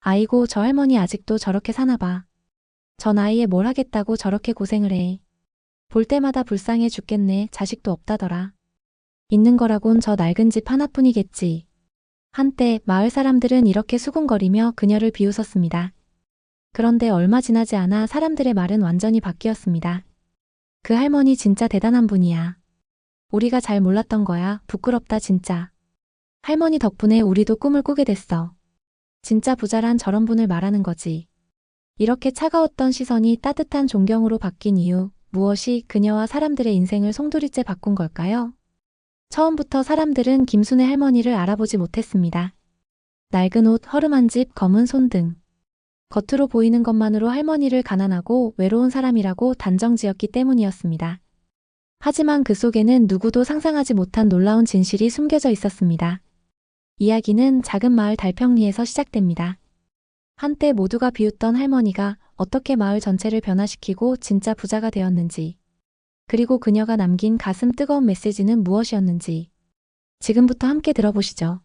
아이고, 저 할머니 아직도 저렇게 사나 봐. 저 나이에 뭘 하겠다고 저렇게 고생을 해. 볼 때마다 불쌍해 죽겠네. 자식도 없다더라. 있는 거라곤 저 낡은 집 하나뿐이겠지. 한때 마을 사람들은 이렇게 수군거리며 그녀를 비웃었습니다. 그런데 얼마 지나지 않아 사람들의 말은 완전히 바뀌었습니다. 그 할머니 진짜 대단한 분이야. 우리가 잘 몰랐던 거야. 부끄럽다 진짜. 할머니 덕분에 우리도 꿈을 꾸게 됐어. 진짜 부자란 저런 분을 말하는 거지. 이렇게 차가웠던 시선이 따뜻한 존경으로 바뀐 이유, 무엇이 그녀와 사람들의 인생을 송두리째 바꾼 걸까요? 처음부터 사람들은 김순애 할머니를 알아보지 못했습니다. 낡은 옷, 허름한 집, 검은 손등. 겉으로 보이는 것만으로 할머니를 가난하고 외로운 사람이라고 단정지었기 때문이었습니다. 하지만 그 속에는 누구도 상상하지 못한 놀라운 진실이 숨겨져 있었습니다. 이야기는 작은 마을 달평리에서 시작됩니다. 한때 모두가 비웃던 할머니가 어떻게 마을 전체를 변화시키고 진짜 부자가 되었는지, 그리고 그녀가 남긴 가슴 뜨거운 메시지는 무엇이었는지 지금부터 함께 들어보시죠.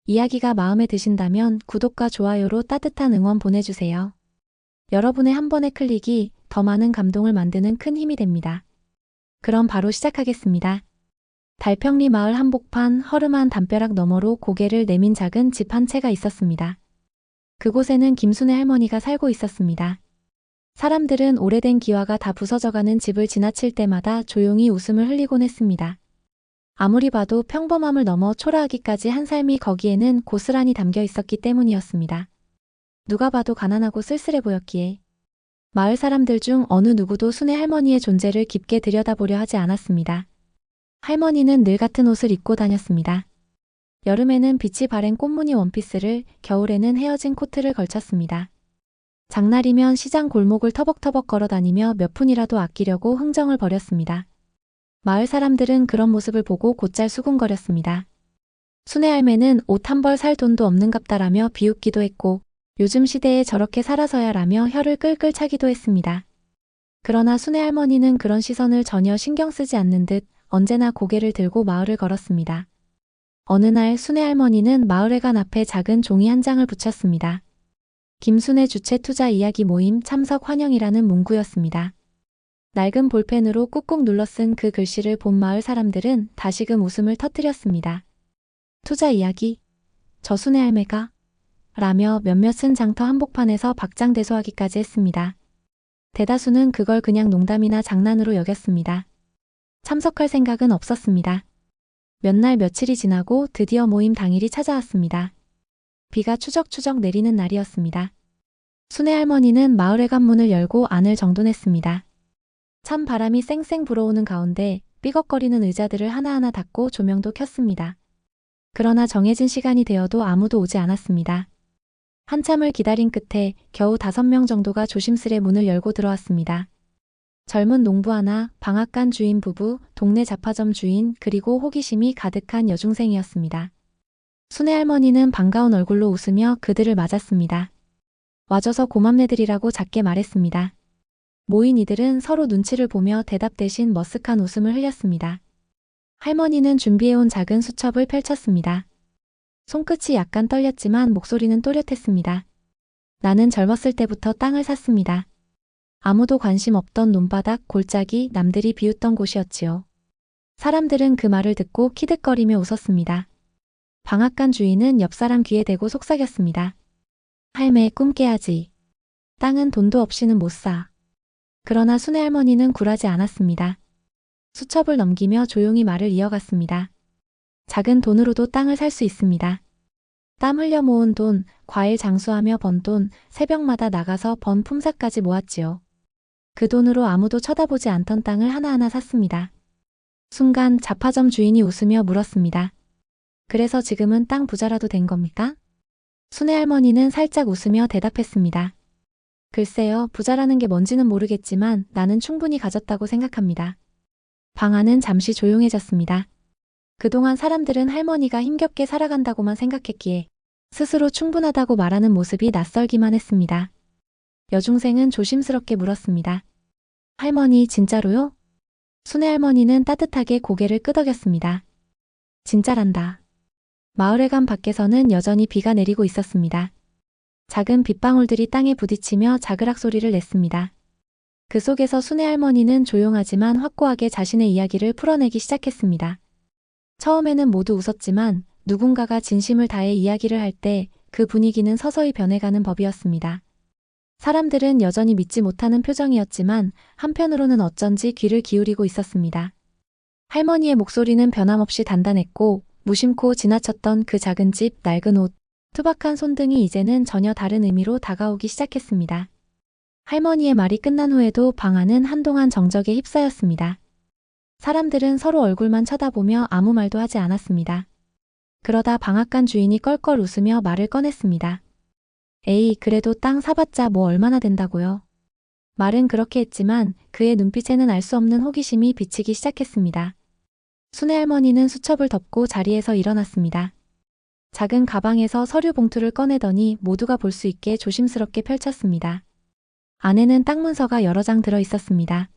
이야기가 마음에 드신다면 구독과 좋아요로 따뜻한 응원 보내주세요. 여러분의 한 번의 클릭이 더 많은 감동을 만드는 큰 힘이 됩니다. 그럼 바로 시작하겠습니다. 달평리 마을 한복판 허름한 담벼락 너머로 고개를 내민 작은 집 한 채가 있었습니다. 그곳에는 김순애 할머니가 살고 있었습니다. 사람들은 오래된 기와가 다 부서져가는 집을 지나칠 때마다 조용히 웃음을 흘리곤 했습니다. 아무리 봐도 평범함을 넘어 초라하기까지 한 삶이 거기에는 고스란히 담겨 있었기 때문이었습니다. 누가 봐도 가난하고 쓸쓸해 보였기에 마을 사람들 중 어느 누구도 순애 할머니의 존재를 깊게 들여다보려 하지 않았습니다. 할머니는 늘 같은 옷을 입고 다녔습니다. 여름에는 빛이 바랜 꽃무늬 원피스를, 겨울에는 헤어진 코트를 걸쳤습니다. 장날이면 시장 골목을 터벅터벅 걸어다니며 몇 푼이라도 아끼려고 흥정을 벌였습니다. 마을 사람들은 그런 모습을 보고 곧잘 수군거렸습니다. 순애 할매는 옷 한 벌 살 돈도 없는갑다라며 비웃기도 했고 요즘 시대에 저렇게 살아서야라며 혀를 끌끌 차기도 했습니다. 그러나 순애 할머니는 그런 시선을 전혀 신경 쓰지 않는 듯 언제나 고개를 들고 마을을 걸었습니다. 어느 날 순애 할머니는 마을회관 앞에 작은 종이 한 장을 붙였습니다. 김순애 주최 투자 이야기 모임 참석 환영이라는 문구였습니다. 낡은 볼펜으로 꾹꾹 눌러 쓴 그 글씨를 본 마을 사람들은 다시금 웃음을 터뜨렸습니다. 투자 이야기? 저 순애 할매가? 라며 몇몇은 장터 한복판에서 박장대소하기까지 했습니다. 대다수는 그걸 그냥 농담이나 장난으로 여겼습니다. 참석할 생각은 없었습니다. 몇 날 며칠이 지나고 드디어 모임 당일이 찾아왔습니다. 비가 추적추적 내리는 날이었습니다. 순애 할머니는 마을회관 문을 열고 안을 정돈했습니다. 찬 바람이 쌩쌩 불어오는 가운데 삐걱거리는 의자들을 하나하나 닫고 조명도 켰습니다. 그러나 정해진 시간이 되어도 아무도 오지 않았습니다. 한참을 기다린 끝에 겨우 5명 정도가 조심스레 문을 열고 들어왔습니다. 젊은 농부 하나, 방앗간 주인 부부, 동네 잡화점 주인, 그리고 호기심이 가득한 여중생이었습니다. 순애 할머니는 반가운 얼굴로 웃으며 그들을 맞았습니다. 와줘서 고맙네들이라고 작게 말했습니다. 모인 이들은 서로 눈치를 보며 대답 대신 머쓱한 웃음을 흘렸습니다. 할머니는 준비해온 작은 수첩을 펼쳤습니다. 손끝이 약간 떨렸지만 목소리는 또렷했습니다. 나는 젊었을 때부터 땅을 샀습니다. 아무도 관심 없던 논바닥, 골짜기, 남들이 비웃던 곳이었지요. 사람들은 그 말을 듣고 키득거리며 웃었습니다. 방앗간 주인은 옆사람 귀에 대고 속삭였습니다. 할매, 꿈 깨야지. 땅은 돈도 없이는 못 사. 그러나 순애 할머니는 굴하지 않았습니다. 수첩을 넘기며 조용히 말을 이어갔습니다. 작은 돈으로도 땅을 살 수 있습니다. 땀 흘려 모은 돈, 과일 장수하며 번 돈, 새벽마다 나가서 번 품삯까지 모았지요. 그 돈으로 아무도 쳐다보지 않던 땅을 하나하나 샀습니다. 순간 잡화점 주인이 웃으며 물었습니다. 그래서 지금은 땅 부자라도 된 겁니까? 순애 할머니는 살짝 웃으며 대답했습니다. 글쎄요, 부자라는 게 뭔지는 모르겠지만 나는 충분히 가졌다고 생각합니다. 방 안은 잠시 조용해졌습니다. 그동안 사람들은 할머니가 힘겹게 살아간다고만 생각했기에 스스로 충분하다고 말하는 모습이 낯설기만 했습니다. 여중생은 조심스럽게 물었습니다. 할머니, 진짜로요? 순애 할머니는 따뜻하게 고개를 끄덕였습니다. 진짜란다. 마을회관 밖에서는 여전히 비가 내리고 있었습니다. 작은 빗방울들이 땅에 부딪히며 자그락 소리를 냈습니다. 그 속에서 순애 할머니는 조용하지만 확고하게 자신의 이야기를 풀어내기 시작했습니다. 처음에는 모두 웃었지만 누군가가 진심을 다해 이야기를 할 때 그 분위기는 서서히 변해가는 법이었습니다. 사람들은 여전히 믿지 못하는 표정이었지만 한편으로는 어쩐지 귀를 기울이고 있었습니다. 할머니의 목소리는 변함없이 단단했고 무심코 지나쳤던 그 작은 집, 낡은 옷, 투박한 손 등이 이제는 전혀 다른 의미로 다가오기 시작했습니다. 할머니의 말이 끝난 후에도 방 안은 한동안 정적에 휩싸였습니다. 사람들은 서로 얼굴만 쳐다보며 아무 말도 하지 않았습니다. 그러다 방앗간 주인이 껄껄 웃으며 말을 꺼냈습니다. 에이, 그래도 땅 사봤자 뭐 얼마나 된다고요. 말은 그렇게 했지만 그의 눈빛에는 알 수 없는 호기심이 비치기 시작했습니다. 순애 할머니는 수첩을 덮고 자리에서 일어났습니다. 작은 가방에서 서류 봉투를 꺼내더니 모두가 볼 수 있게 조심스럽게 펼쳤습니다. 안에는 땅 문서가 여러 장 들어 있었습니다.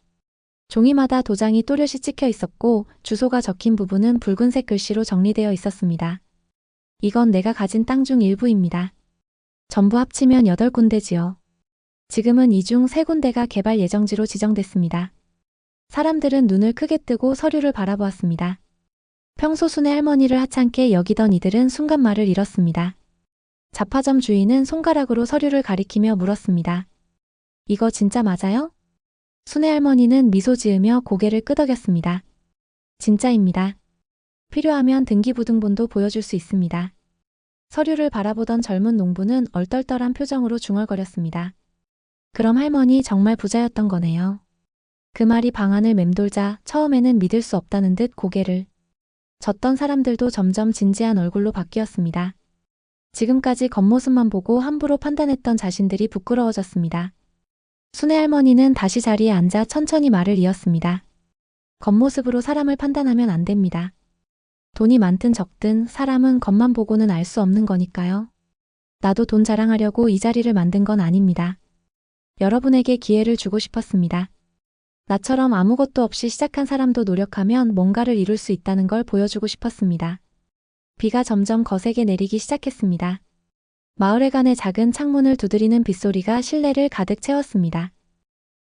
종이마다 도장이 또렷이 찍혀 있었고 주소가 적힌 부분은 붉은색 글씨로 정리되어 있었습니다. 이건 내가 가진 땅 중 일부입니다. 전부 합치면 8군데지요. 지금은 이 중 3군데가 개발 예정지로 지정됐습니다. 사람들은 눈을 크게 뜨고 서류를 바라보았습니다. 평소 순애 할머니를 하찮게 여기던 이들은 순간 말을 잃었습니다. 잡화점 주인은 손가락으로 서류를 가리키며 물었습니다. 이거 진짜 맞아요? 순애 할머니는 미소 지으며 고개를 끄덕였습니다. 진짜입니다. 필요하면 등기부등본도 보여줄 수 있습니다. 서류를 바라보던 젊은 농부는 얼떨떨한 표정으로 중얼거렸습니다. 그럼 할머니 정말 부자였던 거네요. 그 말이 방안을 맴돌자 처음에는 믿을 수 없다는 듯 고개를 젓던 사람들도 점점 진지한 얼굴로 바뀌었습니다. 지금까지 겉모습만 보고 함부로 판단했던 자신들이 부끄러워졌습니다. 순애 할머니는 다시 자리에 앉아 천천히 말을 이었습니다. 겉모습으로 사람을 판단하면 안 됩니다. 돈이 많든 적든 사람은 겉만 보고는 알 수 없는 거니까요. 나도 돈 자랑하려고 이 자리를 만든 건 아닙니다. 여러분에게 기회를 주고 싶었습니다. 나처럼 아무것도 없이 시작한 사람도 노력하면 뭔가를 이룰 수 있다는 걸 보여주고 싶었습니다. 비가 점점 거세게 내리기 시작했습니다. 마을회관의 작은 창문을 두드리는 빗소리가 실내를 가득 채웠습니다.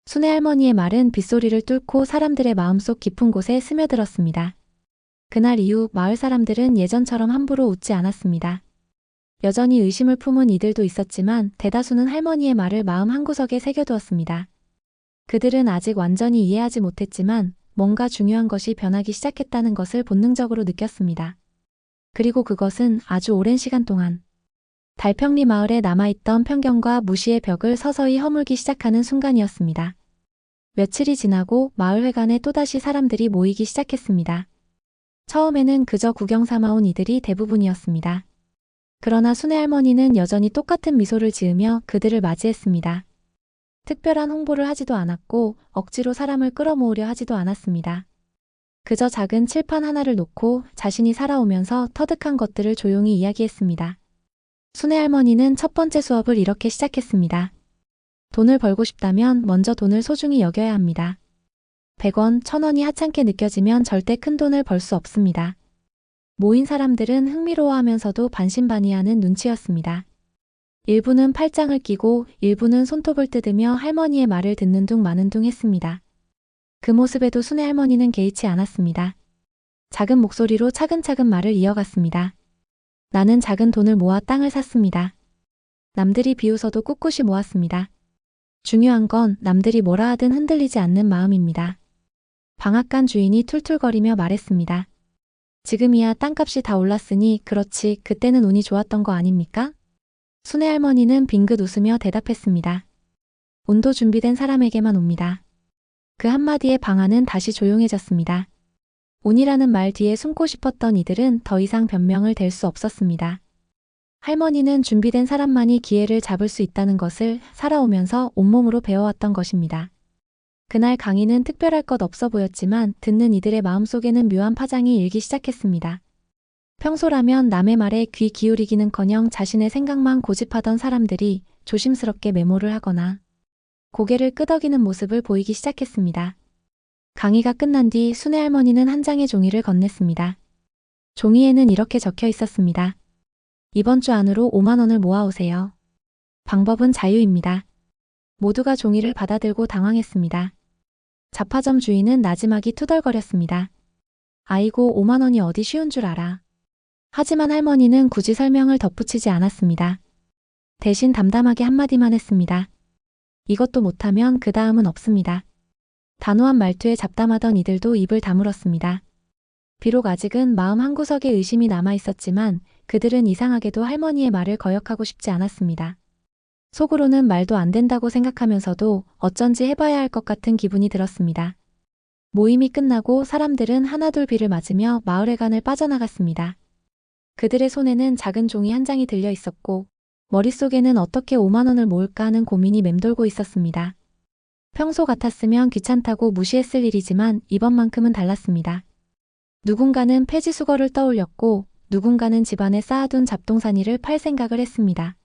순애 할머니의 말은 빗소리를 뚫고 사람들의 마음속 깊은 곳에 스며들었습니다. 그날 이후 마을 사람들은 예전처럼 함부로 웃지 않았습니다. 여전히 의심을 품은 이들도 있었지만 대다수는 할머니의 말을 마음 한구석에 새겨두었습니다. 그들은 아직 완전히 이해하지 못했지만 뭔가 중요한 것이 변하기 시작했다는 것을 본능적으로 느꼈습니다. 그리고 그것은 아주 오랜 시간 동안 달평리 마을에 남아있던 편견과 무시의 벽을 서서히 허물기 시작하는 순간이었습니다. 며칠이 지나고 마을회관에 또다시 사람들이 모이기 시작했습니다. 처음에는 그저 구경 삼아 온 이들이 대부분이었습니다. 그러나 순애 할머니는 여전히 똑같은 미소를 지으며 그들을 맞이했습니다. 특별한 홍보를 하지도 않았고 억지로 사람을 끌어모으려 하지도 않았습니다. 그저 작은 칠판 하나를 놓고 자신이 살아오면서 터득한 것들을 조용히 이야기했습니다. 순애 할머니는 첫 번째 수업을 이렇게 시작했습니다. 돈을 벌고 싶다면 먼저 돈을 소중히 여겨야 합니다. 100원, 1000원이 하찮게 느껴지면 절대 큰 돈을 벌 수 없습니다. 모인 사람들은 흥미로워하면서도 반신반의하는 눈치였습니다. 일부는 팔짱을 끼고 일부는 손톱을 뜯으며 할머니의 말을 듣는 둥 마는 둥 했습니다. 그 모습에도 순애 할머니는 개의치 않았습니다. 작은 목소리로 차근차근 말을 이어갔습니다. 나는 작은 돈을 모아 땅을 샀습니다. 남들이 비웃어도 꿋꿋이 모았습니다. 중요한 건 남들이 뭐라 하든 흔들리지 않는 마음입니다. 방앗간 주인이 툴툴거리며 말했습니다. 지금이야 땅값이 다 올랐으니 그렇지 그때는 운이 좋았던 거 아닙니까? 순애 할머니는 빙긋 웃으며 대답했습니다. 운도 준비된 사람에게만 옵니다. 그 한마디에 방안은 다시 조용해졌습니다. 운이라는 말 뒤에 숨고 싶었던 이들은 더 이상 변명을 댈 수 없었습니다. 할머니는 준비된 사람만이 기회를 잡을 수 있다는 것을 살아오면서 온몸으로 배워왔던 것입니다. 그날 강의는 특별할 것 없어 보였지만 듣는 이들의 마음속에는 묘한 파장이 일기 시작했습니다. 평소라면 남의 말에 귀 기울이기는커녕 자신의 생각만 고집하던 사람들이 조심스럽게 메모를 하거나 고개를 끄덕이는 모습을 보이기 시작했습니다. 강의가 끝난 뒤 순애 할머니는 한 장의 종이를 건넸습니다. 종이에는 이렇게 적혀 있었습니다. 이번 주 안으로 5만 원을 모아오세요. 방법은 자유입니다. 모두가 종이를 받아들고 당황했습니다. 잡화점 주인은 나지막이 투덜거렸습니다. 아이고 5만 원이 어디 쉬운 줄 알아. 하지만 할머니는 굳이 설명을 덧붙이지 않았습니다. 대신 담담하게 한마디만 했습니다. 이것도 못하면 그 다음은 없습니다. 단호한 말투에 잡담하던 이들도 입을 다물었습니다. 비록 아직은 마음 한구석에 의심이 남아 있었지만 그들은 이상하게도 할머니의 말을 거역하고 싶지 않았습니다. 속으로는 말도 안 된다고 생각하면서도 어쩐지 해봐야 할 것 같은 기분이 들었습니다. 모임이 끝나고 사람들은 하나둘 비를 맞으며 마을회관을 빠져나갔습니다. 그들의 손에는 작은 종이 한 장이 들려 있었고 머릿속에는 어떻게 5만 원을 모을까 하는 고민이 맴돌고 있었습니다. 평소 같았으면 귀찮다고 무시했을 일이지만 이번만큼은 달랐습니다. 누군가는 폐지 수거를 떠올렸고 누군가는 집안에 쌓아둔 잡동사니를 팔 생각을 했습니다.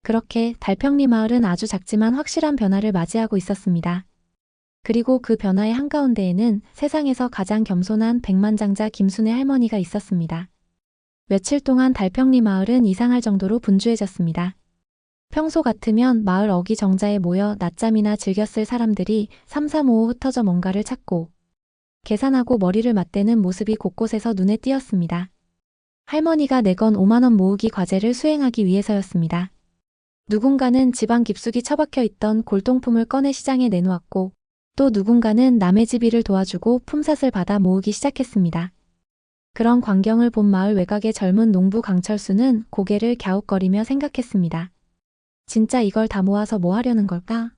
그렇게 달평리 마을은 아주 작지만 확실한 변화를 맞이하고 있었습니다. 그리고 그 변화의 한가운데에는 세상에서 가장 겸손한 백만장자 김순애 할머니가 있었습니다. 며칠 동안 달평리 마을은 이상할 정도로 분주해졌습니다. 평소 같으면 마을 어기정자에 모여 낮잠이나 즐겨 쓸 사람들이 삼삼오오 흩어져 뭔가를 찾고 계산하고 머리를 맞대는 모습이 곳곳에서 눈에 띄었습니다. 할머니가 내건 5만 원 모으기 과제를 수행하기 위해서였습니다. 누군가는 집안 깊숙이 처박혀 있던 골동품을 꺼내 시장에 내놓았고 또 누군가는 남의 집 일을 도와주고 품삯을 받아 모으기 시작했습니다. 그런 광경을 본 마을 외곽의 젊은 농부 강철수는 고개를 갸웃거리며 생각했습니다. 진짜 이걸 다 모아서 뭐 하려는 걸까?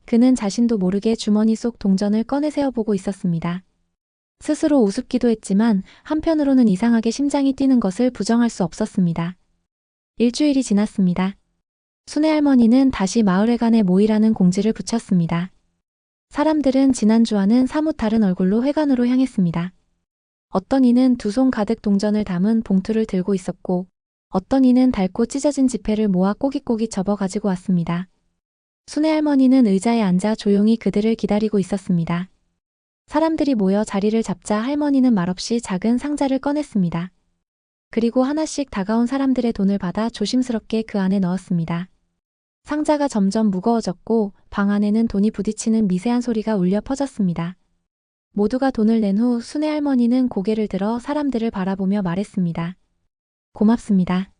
그는 자신도 모르게 주머니 속 동전을 꺼내 세어보고 있었습니다. 스스로 우습기도 했지만 한편으로는 이상하게 심장이 뛰는 것을 부정할 수 없었습니다. 일주일이 지났습니다. 순애 할머니는 다시 마을회관에 모이라는 공지를 붙였습니다. 사람들은 지난주와는 사뭇 다른 얼굴로 회관으로 향했습니다. 어떤 이는 두 손 가득 동전을 담은 봉투를 들고 있었고 어떤 이는 닳고 찢어진 지폐를 모아 꼬깃꼬깃 접어 가지고 왔습니다. 순애 할머니는 의자에 앉아 조용히 그들을 기다리고 있었습니다. 사람들이 모여 자리를 잡자 할머니는 말없이 작은 상자를 꺼냈습니다. 그리고 하나씩 다가온 사람들의 돈을 받아 조심스럽게 그 안에 넣었습니다. 상자가 점점 무거워졌고 방 안에는 돈이 부딪히는 미세한 소리가 울려 퍼졌습니다. 모두가 돈을 낸 후 순애 할머니는 고개를 들어 사람들을 바라보며 말했습니다. 고맙습니다.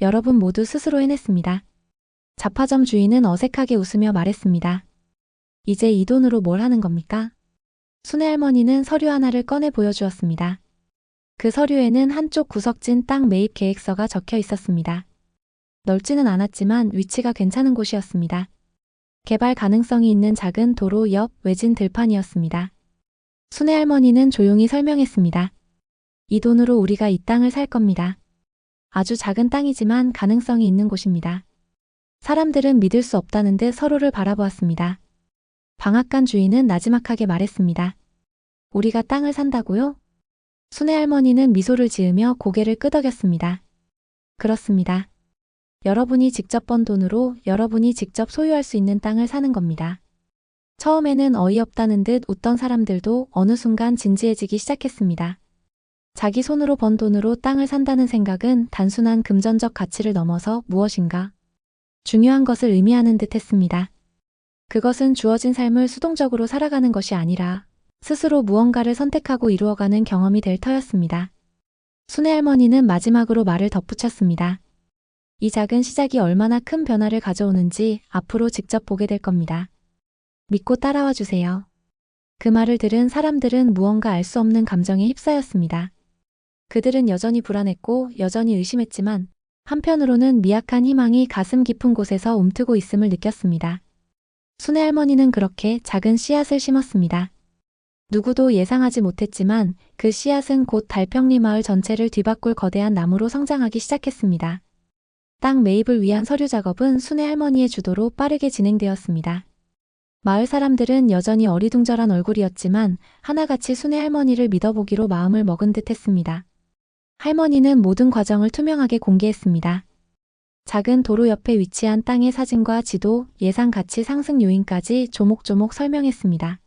여러분 모두 스스로 해냈습니다. 잡화점 주인은 어색하게 웃으며 말했습니다. 이제 이 돈으로 뭘 하는 겁니까? 순애 할머니는 서류 하나를 꺼내 보여주었습니다. 그 서류에는 한쪽 구석진 땅 매입 계획서가 적혀 있었습니다. 넓지는 않았지만 위치가 괜찮은 곳이었습니다. 개발 가능성이 있는 작은 도로 옆 외진 들판이었습니다. 순애 할머니는 조용히 설명했습니다. 이 돈으로 우리가 이 땅을 살 겁니다. 아주 작은 땅이지만 가능성이 있는 곳입니다. 사람들은 믿을 수 없다는 듯 서로를 바라보았습니다. 방앗간 주인은 나지막하게 말했습니다. 우리가 땅을 산다고요? 순애 할머니는 미소를 지으며 고개를 끄덕였습니다. 그렇습니다. 여러분이 직접 번 돈으로 여러분이 직접 소유할 수 있는 땅을 사는 겁니다. 처음에는 어이없다는 듯 웃던 사람들도 어느 순간 진지해지기 시작했습니다. 자기 손으로 번 돈으로 땅을 산다는 생각은 단순한 금전적 가치를 넘어서 무엇인가 중요한 것을 의미하는 듯 했습니다. 그것은 주어진 삶을 수동적으로 살아가는 것이 아니라 스스로 무언가를 선택하고 이루어가는 경험이 될 터였습니다. 순애 할머니는 마지막으로 말을 덧붙였습니다. 이 작은 시작이 얼마나 큰 변화를 가져오는지 앞으로 직접 보게 될 겁니다. 믿고 따라와 주세요. 그 말을 들은 사람들은 무언가 알 수 없는 감정에 휩싸였습니다. 그들은 여전히 불안했고 여전히 의심했지만 한편으로는 미약한 희망이 가슴 깊은 곳에서 움트고 있음을 느꼈습니다. 순애 할머니는 그렇게 작은 씨앗을 심었습니다. 누구도 예상하지 못했지만 그 씨앗은 곧 달평리 마을 전체를 뒤바꿀 거대한 나무로 성장하기 시작했습니다. 땅 매입을 위한 서류 작업은 순애 할머니의 주도로 빠르게 진행되었습니다. 마을 사람들은 여전히 어리둥절한 얼굴이었지만 하나같이 순애 할머니를 믿어보기로 마음을 먹은 듯 했습니다. 할머니는 모든 과정을 투명하게 공개했습니다. 작은 도로 옆에 위치한 땅의 사진과 지도, 예상 가치 상승 요인까지 조목조목 설명했습니다.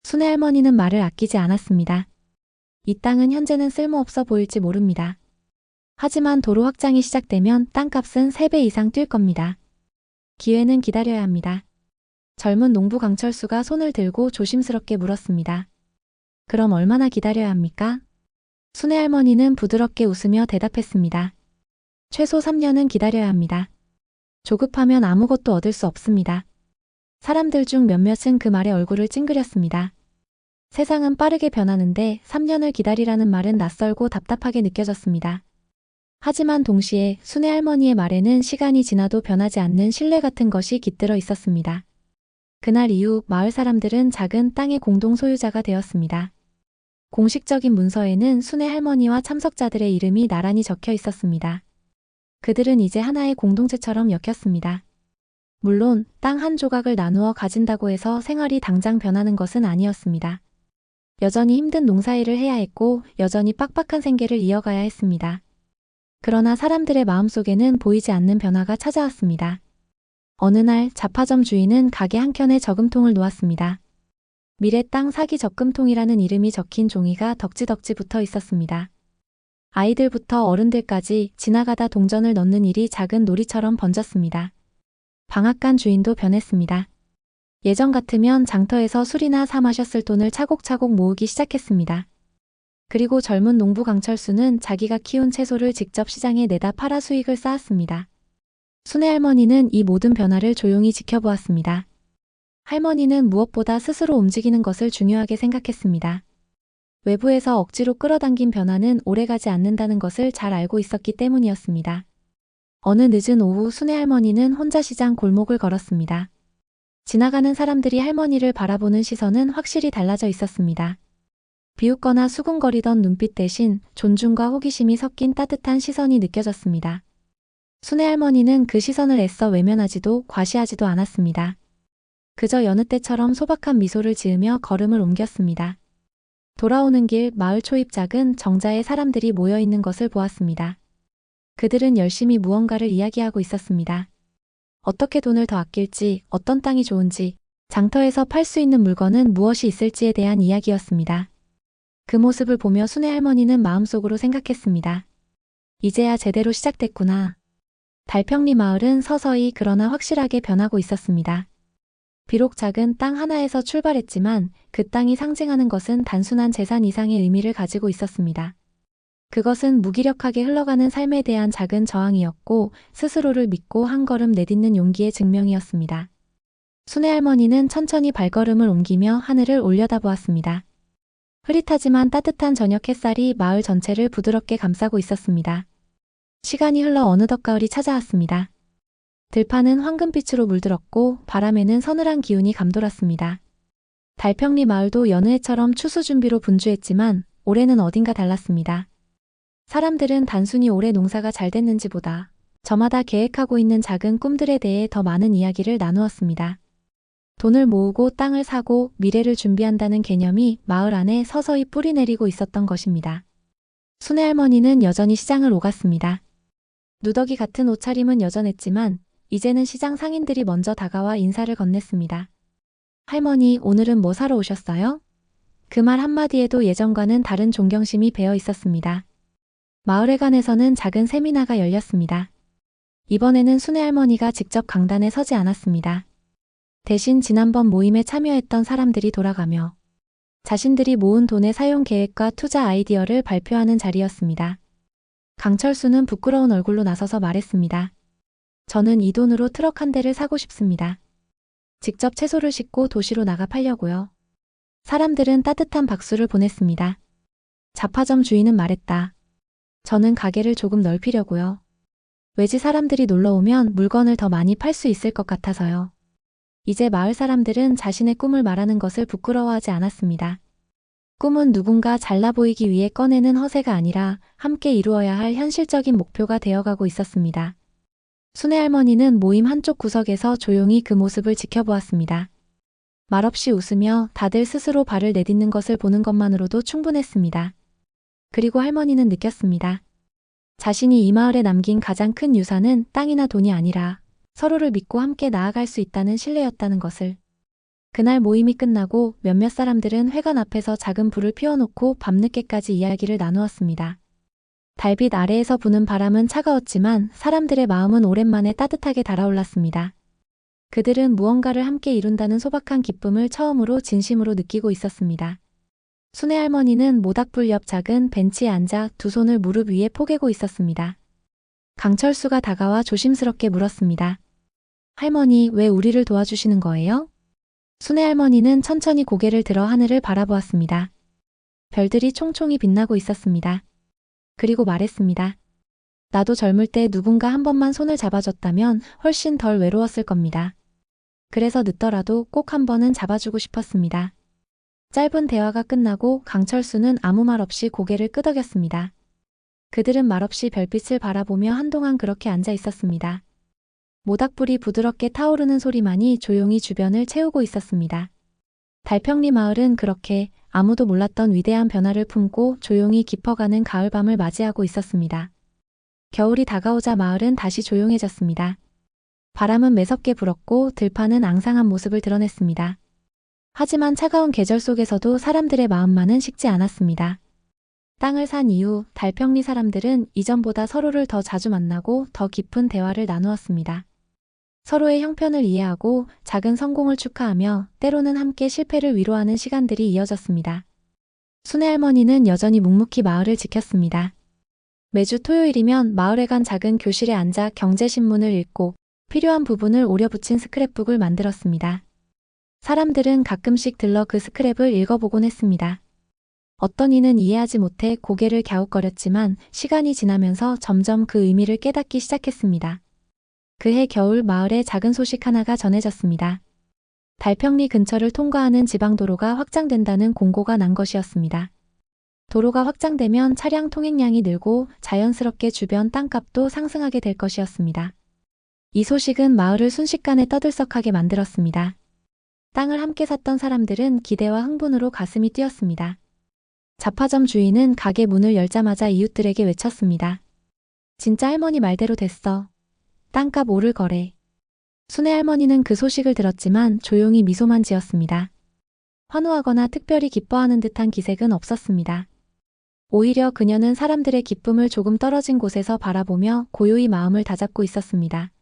순애 할머니는 말을 아끼지 않았습니다. 이 땅은 현재는 쓸모없어 보일지 모릅니다. 하지만 도로 확장이 시작되면 땅값은 3배 이상 뛸 겁니다. 기회는 기다려야 합니다. 젊은 농부 강철수가 손을 들고 조심스럽게 물었습니다. 그럼 얼마나 기다려야 합니까? 순애 할머니는 부드럽게 웃으며 대답했습니다. 최소 3년은 기다려야 합니다. 조급하면 아무것도 얻을 수 없습니다. 사람들 중 몇몇은 그 말에 얼굴을 찡그렸습니다. 세상은 빠르게 변하는데 3년을 기다리라는 말은 낯설고 답답하게 느껴졌습니다. 하지만 동시에 순애 할머니의 말에는 시간이 지나도 변하지 않는 신뢰 같은 것이 깃들어 있었습니다. 그날 이후 마을 사람들은 작은 땅의 공동 소유자가 되었습니다. 공식적인 문서에는 순애 할머니와 참석자들의 이름이 나란히 적혀 있었습니다. 그들은 이제 하나의 공동체처럼 엮였습니다. 물론 땅 한 조각을 나누어 가진다고 해서 생활이 당장 변하는 것은 아니었습니다. 여전히 힘든 농사일을 해야 했고 여전히 빡빡한 생계를 이어가야 했습니다. 그러나 사람들의 마음속에는 보이지 않는 변화가 찾아왔습니다. 어느 날 잡화점 주인은 가게 한켠에 저금통을 놓았습니다. 미래 땅 사기 적금통이라는 이름이 적힌 종이가 덕지덕지 붙어 있었습니다. 아이들부터 어른들까지 지나가다 동전을 넣는 일이 작은 놀이처럼 번졌습니다. 방앗간 주인도 변했습니다. 예전 같으면 장터에서 술이나 사 마셨을 돈을 차곡차곡 모으기 시작했습니다. 그리고 젊은 농부 강철수는 자기가 키운 채소를 직접 시장에 내다 팔아 수익을 쌓았습니다. 순애 할머니는 이 모든 변화를 조용히 지켜보았습니다. 할머니는 무엇보다 스스로 움직이는 것을 중요하게 생각했습니다. 외부에서 억지로 끌어당긴 변화는 오래가지 않는다는 것을 잘 알고 있었기 때문이었습니다. 어느 늦은 오후 순애 할머니는 혼자 시장 골목을 걸었습니다. 지나가는 사람들이 할머니를 바라보는 시선은 확실히 달라져 있었습니다. 비웃거나 수군거리던 눈빛 대신 존중과 호기심이 섞인 따뜻한 시선이 느껴졌습니다. 순애 할머니는 그 시선을 애써 외면하지도 과시하지도 않았습니다. 그저 여느 때처럼 소박한 미소를 지으며 걸음을 옮겼습니다. 돌아오는 길 마을 초입 작은 정자에 사람들이 모여 있는 것을 보았습니다. 그들은 열심히 무언가를 이야기하고 있었습니다. 어떻게 돈을 더 아낄지, 어떤 땅이 좋은지, 장터에서 팔 수 있는 물건은 무엇이 있을지에 대한 이야기였습니다. 그 모습을 보며 순애 할머니는 마음속으로 생각했습니다. 이제야 제대로 시작됐구나. 달평리 마을은 서서히 그러나 확실하게 변하고 있었습니다. 비록 작은 땅 하나에서 출발했지만 그 땅이 상징하는 것은 단순한 재산 이상의 의미를 가지고 있었습니다. 그것은 무기력하게 흘러가는 삶에 대한 작은 저항이었고 스스로를 믿고 한 걸음 내딛는 용기의 증명이었습니다. 순애 할머니는 천천히 발걸음을 옮기며 하늘을 올려다보았습니다. 흐릿하지만 따뜻한 저녁 햇살이 마을 전체를 부드럽게 감싸고 있었습니다. 시간이 흘러 어느덧 가을이 찾아왔습니다. 들판은 황금빛으로 물들었고 바람에는 서늘한 기운이 감돌았습니다. 달평리 마을도 여느 해처럼 추수 준비로 분주했지만 올해는 어딘가 달랐습니다. 사람들은 단순히 올해 농사가 잘 됐는지보다 저마다 계획하고 있는 작은 꿈들에 대해 더 많은 이야기를 나누었습니다. 돈을 모으고 땅을 사고 미래를 준비한다는 개념이 마을 안에 서서히 뿌리내리고 있었던 것입니다. 순애 할머니는 여전히 시장을 오갔습니다. 누더기 같은 옷차림은 여전했지만 이제는 시장 상인들이 먼저 다가와 인사를 건넸습니다. 할머니, 오늘은 뭐 사러 오셨어요? 그 말 한마디에도 예전과는 다른 존경심이 배어 있었습니다. 마을회관에서는 작은 세미나가 열렸습니다. 이번에는 순애 할머니가 직접 강단에 서지 않았습니다. 대신 지난번 모임에 참여했던 사람들이 돌아가며 자신들이 모은 돈의 사용 계획과 투자 아이디어를 발표하는 자리였습니다. 강철수는 부끄러운 얼굴로 나서서 말했습니다. 저는 이 돈으로 트럭 한 대를 사고 싶습니다. 직접 채소를 싣고 도시로 나가 팔려고요. 사람들은 따뜻한 박수를 보냈습니다. 잡화점 주인은 말했다. 저는 가게를 조금 넓히려고요. 외지 사람들이 놀러오면 물건을 더 많이 팔 수 있을 것 같아서요. 이제 마을 사람들은 자신의 꿈을 말하는 것을 부끄러워하지 않았습니다. 꿈은 누군가 잘나 보이기 위해 꺼내는 허세가 아니라 함께 이루어야 할 현실적인 목표가 되어가고 있었습니다. 순애 할머니는 모임 한쪽 구석에서 조용히 그 모습을 지켜보았습니다. 말없이 웃으며 다들 스스로 발을 내딛는 것을 보는 것만으로도 충분했습니다. 그리고 할머니는 느꼈습니다. 자신이 이 마을에 남긴 가장 큰 유산은 땅이나 돈이 아니라 서로를 믿고 함께 나아갈 수 있다는 신뢰였다는 것을. 그날 모임이 끝나고 몇몇 사람들은 회관 앞에서 작은 불을 피워놓고 밤늦게까지 이야기를 나누었습니다. 달빛 아래에서 부는 바람은 차가웠지만 사람들의 마음은 오랜만에 따뜻하게 달아올랐습니다. 그들은 무언가를 함께 이룬다는 소박한 기쁨을 처음으로 진심으로 느끼고 있었습니다. 순애 할머니는 모닥불 옆 작은 벤치에 앉아 두 손을 무릎 위에 포개고 있었습니다. 강철수가 다가와 조심스럽게 물었습니다. 할머니, 왜 우리를 도와주시는 거예요? 순애 할머니는 천천히 고개를 들어 하늘을 바라보았습니다. 별들이 총총히 빛나고 있었습니다. 그리고 말했습니다. 나도 젊을 때 누군가 한 번만 손을 잡아줬다면 훨씬 덜 외로웠을 겁니다. 그래서 늦더라도 꼭 한 번은 잡아주고 싶었습니다. 짧은 대화가 끝나고 강철수는 아무 말 없이 고개를 끄덕였습니다. 그들은 말없이 별빛을 바라보며 한동안 그렇게 앉아 있었습니다. 모닥불이 부드럽게 타오르는 소리만이 조용히 주변을 채우고 있었습니다. 달평리 마을은 그렇게 아무도 몰랐던 위대한 변화를 품고 조용히 깊어가는 가을밤을 맞이하고 있었습니다. 겨울이 다가오자 마을은 다시 조용해졌습니다. 바람은 매섭게 불었고 들판은 앙상한 모습을 드러냈습니다. 하지만 차가운 계절 속에서도 사람들의 마음만은 식지 않았습니다. 땅을 산 이후 달평리 사람들은 이전보다 서로를 더 자주 만나고 더 깊은 대화를 나누었습니다. 서로의 형편을 이해하고 작은 성공을 축하하며 때로는 함께 실패를 위로하는 시간들이 이어졌습니다. 순애 할머니는 여전히 묵묵히 마을을 지켰습니다. 매주 토요일이면 마을에 간 작은 교실에 앉아 경제신문을 읽고 필요한 부분을 오려붙인 스크랩북을 만들었습니다. 사람들은 가끔씩 들러 그 스크랩을 읽어보곤 했습니다. 어떤 이는 이해하지 못해 고개를 갸웃거렸지만 시간이 지나면서 점점 그 의미를 깨닫기 시작했습니다. 그해 겨울 마을에 작은 소식 하나가 전해졌습니다. 달평리 근처를 통과하는 지방도로가 확장된다는 공고가 난 것이었습니다. 도로가 확장되면 차량 통행량이 늘고 자연스럽게 주변 땅값도 상승하게 될 것이었습니다. 이 소식은 마을을 순식간에 떠들썩하게 만들었습니다. 땅을 함께 샀던 사람들은 기대와 흥분으로 가슴이 뛰었습니다. 잡화점 주인은 가게 문을 열자마자 이웃들에게 외쳤습니다. 진짜 할머니 말대로 됐어. 땅값 오를 거래. 순애 할머니는 그 소식을 들었지만 조용히 미소만 지었습니다. 환호하거나 특별히 기뻐하는 듯한 기색은 없었습니다. 오히려 그녀는 사람들의 기쁨을 조금 떨어진 곳에서 바라보며 고요히 마음을 다잡고 있었습니다.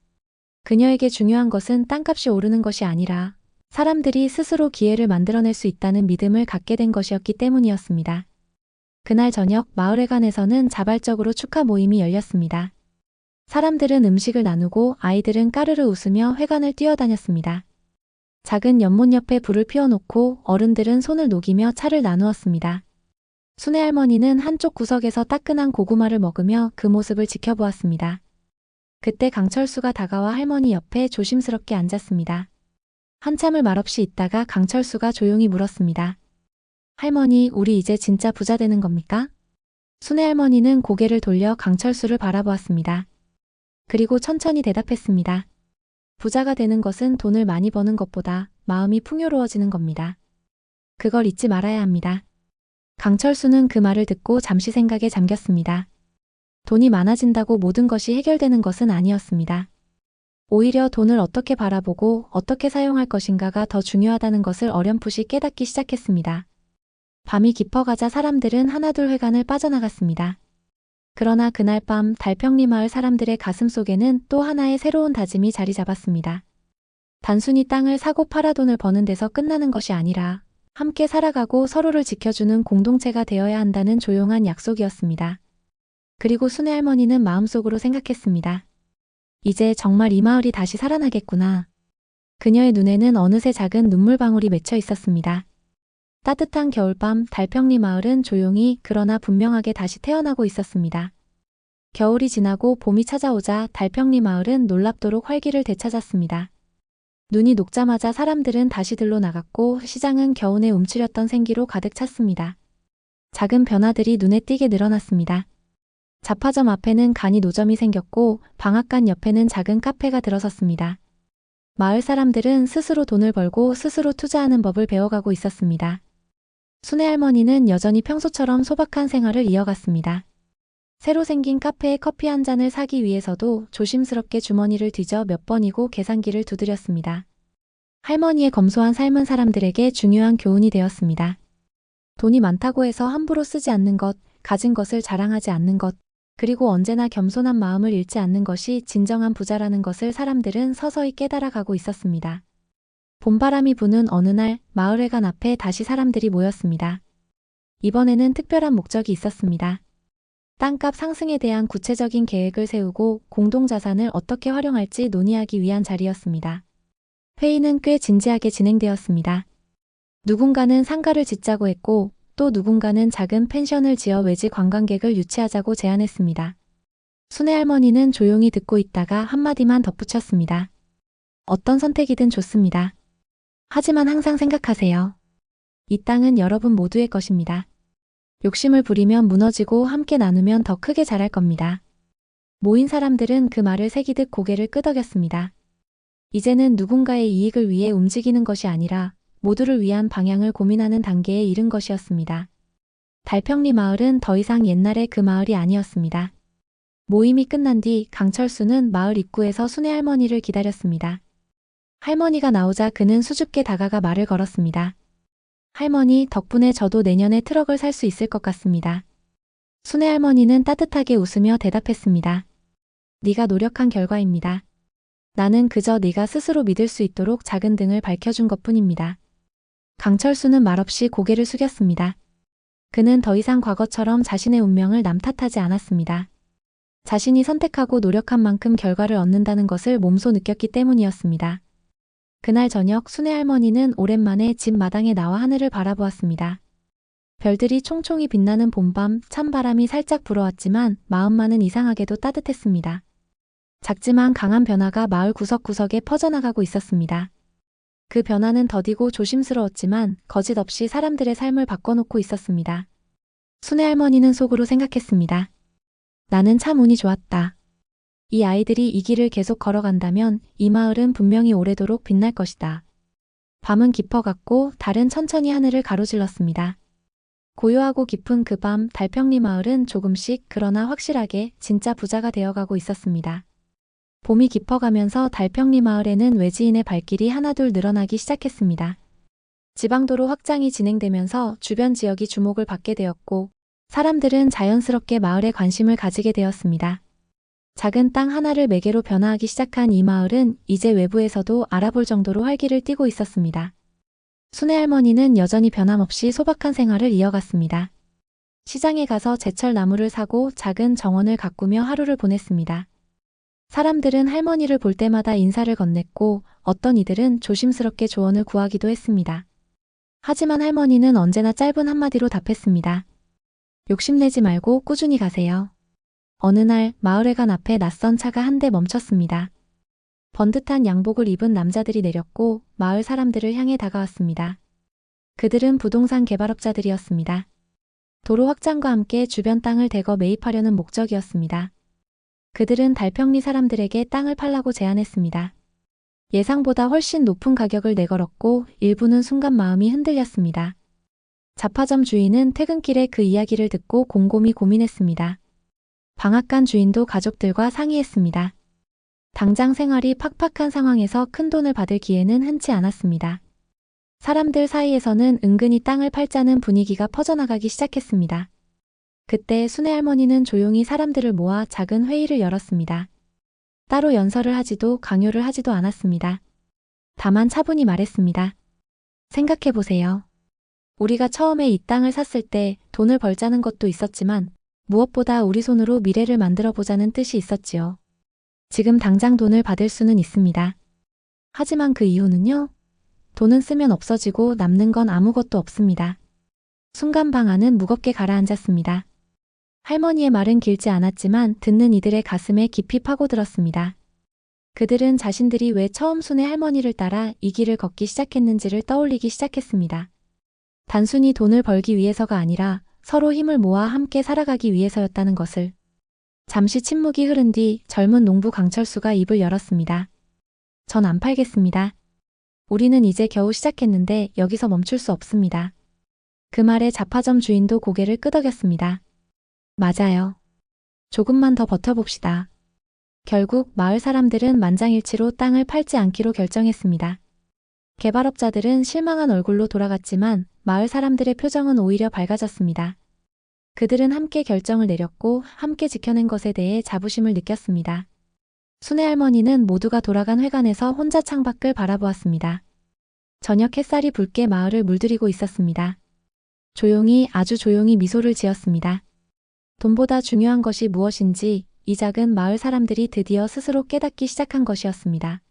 그녀에게 중요한 것은 땅값이 오르는 것이 아니라 사람들이 스스로 기회를 만들어낼 수 있다는 믿음을 갖게 된 것이었기 때문이었습니다. 그날 저녁 마을회관에서는 자발적으로 축하 모임이 열렸습니다. 사람들은 음식을 나누고 아이들은 까르르 웃으며 회관을 뛰어다녔습니다. 작은 연못 옆에 불을 피워놓고 어른들은 손을 녹이며 차를 나누었습니다. 순애 할머니는 한쪽 구석에서 따끈한 고구마를 먹으며 그 모습을 지켜보았습니다. 그때 강철수가 다가와 할머니 옆에 조심스럽게 앉았습니다. 한참을 말없이 있다가 강철수가 조용히 물었습니다. 할머니, 우리 이제 진짜 부자 되는 겁니까? 순애 할머니는 고개를 돌려 강철수를 바라보았습니다. 그리고 천천히 대답했습니다. 부자가 되는 것은 돈을 많이 버는 것보다 마음이 풍요로워지는 겁니다. 그걸 잊지 말아야 합니다. 강철수는 그 말을 듣고 잠시 생각에 잠겼습니다. 돈이 많아진다고 모든 것이 해결되는 것은 아니었습니다. 오히려 돈을 어떻게 바라보고 어떻게 사용할 것인가가 더 중요하다는 것을 어렴풋이 깨닫기 시작했습니다. 밤이 깊어가자 사람들은 하나둘 회관을 빠져나갔습니다. 그러나 그날 밤 달평리 마을 사람들의 가슴 속에는 또 하나의 새로운 다짐이 자리 잡았습니다. 단순히 땅을 사고 팔아 돈을 버는 데서 끝나는 것이 아니라 함께 살아가고 서로를 지켜주는 공동체가 되어야 한다는 조용한 약속이었습니다. 그리고 순애 할머니는 마음속으로 생각했습니다. 이제 정말 이 마을이 다시 살아나겠구나. 그녀의 눈에는 어느새 작은 눈물방울이 맺혀 있었습니다. 따뜻한 겨울밤 달평리 마을은 조용히 그러나 분명하게 다시 태어나고 있었습니다. 겨울이 지나고 봄이 찾아오자 달평리 마을은 놀랍도록 활기를 되찾았습니다. 눈이 녹자마자 사람들은 다시 들로 나갔고 시장은 겨우내 움츠렸던 생기로 가득 찼습니다. 작은 변화들이 눈에 띄게 늘어났습니다. 잡화점 앞에는 간이 노점이 생겼고 방앗간 옆에는 작은 카페가 들어섰습니다. 마을 사람들은 스스로 돈을 벌고 스스로 투자하는 법을 배워가고 있었습니다. 순애 할머니는 여전히 평소처럼 소박한 생활을 이어갔습니다. 새로 생긴 카페에 커피 한 잔을 사기 위해서도 조심스럽게 주머니를 뒤져 몇 번이고 계산기를 두드렸습니다. 할머니의 검소한 삶은 사람들에게 중요한 교훈이 되었습니다. 돈이 많다고 해서 함부로 쓰지 않는 것, 가진 것을 자랑하지 않는 것, 그리고 언제나 겸손한 마음을 잃지 않는 것이 진정한 부자라는 것을 사람들은 서서히 깨달아가고 있었습니다. 봄바람이 부는 어느 날 마을회관 앞에 다시 사람들이 모였습니다. 이번에는 특별한 목적이 있었습니다. 땅값 상승에 대한 구체적인 계획을 세우고 공동자산을 어떻게 활용할지 논의하기 위한 자리였습니다. 회의는 꽤 진지하게 진행되었습니다. 누군가는 상가를 짓자고 했고 또 누군가는 작은 펜션을 지어 외지 관광객을 유치하자고 제안했습니다. 순애 할머니는 조용히 듣고 있다가 한마디만 덧붙였습니다. 어떤 선택이든 좋습니다. 하지만 항상 생각하세요. 이 땅은 여러분 모두의 것입니다. 욕심을 부리면 무너지고 함께 나누면 더 크게 자랄 겁니다. 모인 사람들은 그 말을 새기듯 고개를 끄덕였습니다. 이제는 누군가의 이익을 위해 움직이는 것이 아니라 모두를 위한 방향을 고민하는 단계에 이른 것이었습니다. 달평리 마을은 더 이상 옛날의 그 마을이 아니었습니다. 모임이 끝난 뒤 강철수는 마을 입구에서 순애 할머니를 기다렸습니다. 할머니가 나오자 그는 수줍게 다가가 말을 걸었습니다. 할머니, 덕분에 저도 내년에 트럭을 살 수 있을 것 같습니다. 순애 할머니는 따뜻하게 웃으며 대답했습니다. 네가 노력한 결과입니다. 나는 그저 네가 스스로 믿을 수 있도록 작은 등을 밝혀준 것뿐입니다. 강철수는 말없이 고개를 숙였습니다. 그는 더 이상 과거처럼 자신의 운명을 남 탓하지 않았습니다. 자신이 선택하고 노력한 만큼 결과를 얻는다는 것을 몸소 느꼈기 때문이었습니다. 그날 저녁 순애 할머니는 오랜만에 집 마당에 나와 하늘을 바라보았습니다. 별들이 총총히 빛나는 봄밤, 찬바람이 살짝 불어왔지만 마음만은 이상하게도 따뜻했습니다. 작지만 강한 변화가 마을 구석구석에 퍼져나가고 있었습니다. 그 변화는 더디고 조심스러웠지만 거짓 없이 사람들의 삶을 바꿔놓고 있었습니다. 순애 할머니는 속으로 생각했습니다. 나는 참 운이 좋았다. 이 아이들이 이 길을 계속 걸어간다면 이 마을은 분명히 오래도록 빛날 것이다. 밤은 깊어갔고 달은 천천히 하늘을 가로질렀습니다. 고요하고 깊은 그 밤 달평리 마을은 조금씩 그러나 확실하게 진짜 부자가 되어가고 있었습니다. 봄이 깊어가면서 달평리 마을에는 외지인의 발길이 하나둘 늘어나기 시작했습니다. 지방도로 확장이 진행되면서 주변 지역이 주목을 받게 되었고 사람들은 자연스럽게 마을에 관심을 가지게 되었습니다. 작은 땅 하나를 매개로 변화하기 시작한 이 마을은 이제 외부에서도 알아볼 정도로 활기를 띠고 있었습니다. 순애 할머니는 여전히 변함없이 소박한 생활을 이어갔습니다. 시장에 가서 제철 나물을 사고 작은 정원을 가꾸며 하루를 보냈습니다. 사람들은 할머니를 볼 때마다 인사를 건넸고 어떤 이들은 조심스럽게 조언을 구하기도 했습니다. 하지만 할머니는 언제나 짧은 한마디로 답했습니다. 욕심내지 말고 꾸준히 가세요. 어느 날 마을회관 앞에 낯선 차가 한 대 멈췄습니다. 번듯한 양복을 입은 남자들이 내렸고 마을 사람들을 향해 다가왔습니다. 그들은 부동산 개발업자들이었습니다. 도로 확장과 함께 주변 땅을 대거 매입하려는 목적이었습니다. 그들은 달평리 사람들에게 땅을 팔라고 제안했습니다. 예상보다 훨씬 높은 가격을 내걸었고 일부는 순간 마음이 흔들렸습니다. 잡화점 주인은 퇴근길에 그 이야기를 듣고 곰곰이 고민했습니다. 방앗간 주인도 가족들과 상의했습니다. 당장 생활이 팍팍한 상황에서 큰돈을 받을 기회는 흔치 않았습니다. 사람들 사이에서는 은근히 땅을 팔자는 분위기가 퍼져나가기 시작했습니다. 그때 순애 할머니는 조용히 사람들을 모아 작은 회의를 열었습니다. 따로 연설을 하지도 강요를 하지도 않았습니다. 다만 차분히 말했습니다. 생각해보세요. 우리가 처음에 이 땅을 샀을 때 돈을 벌자는 것도 있었지만 무엇보다 우리 손으로 미래를 만들어보자는 뜻이 있었지요. 지금 당장 돈을 받을 수는 있습니다. 하지만 그 이후는요? 돈은 쓰면 없어지고 남는 건 아무것도 없습니다. 순간 방안은 무겁게 가라앉았습니다. 할머니의 말은 길지 않았지만 듣는 이들의 가슴에 깊이 파고들었습니다. 그들은 자신들이 왜 처음 순애 할머니를 따라 이 길을 걷기 시작했는지를 떠올리기 시작했습니다. 단순히 돈을 벌기 위해서가 아니라 서로 힘을 모아 함께 살아가기 위해서였다는 것을. 잠시 침묵이 흐른 뒤 젊은 농부 강철수가 입을 열었습니다. 전 안 팔겠습니다. 우리는 이제 겨우 시작했는데 여기서 멈출 수 없습니다. 그 말에 잡화점 주인도 고개를 끄덕였습니다. 맞아요. 조금만 더 버텨봅시다. 결국 마을 사람들은 만장일치로 땅을 팔지 않기로 결정했습니다. 개발업자들은 실망한 얼굴로 돌아갔지만 마을 사람들의 표정은 오히려 밝아졌습니다. 그들은 함께 결정을 내렸고 함께 지켜낸 것에 대해 자부심을 느꼈습니다. 순애 할머니는 모두가 돌아간 회관에서 혼자 창밖을 바라보았습니다. 저녁 햇살이 붉게 마을을 물들이고 있었습니다. 조용히 아주 조용히 미소를 지었습니다. 돈보다 중요한 것이 무엇인지 이 작은 마을 사람들이 드디어 스스로 깨닫기 시작한 것이었습니다.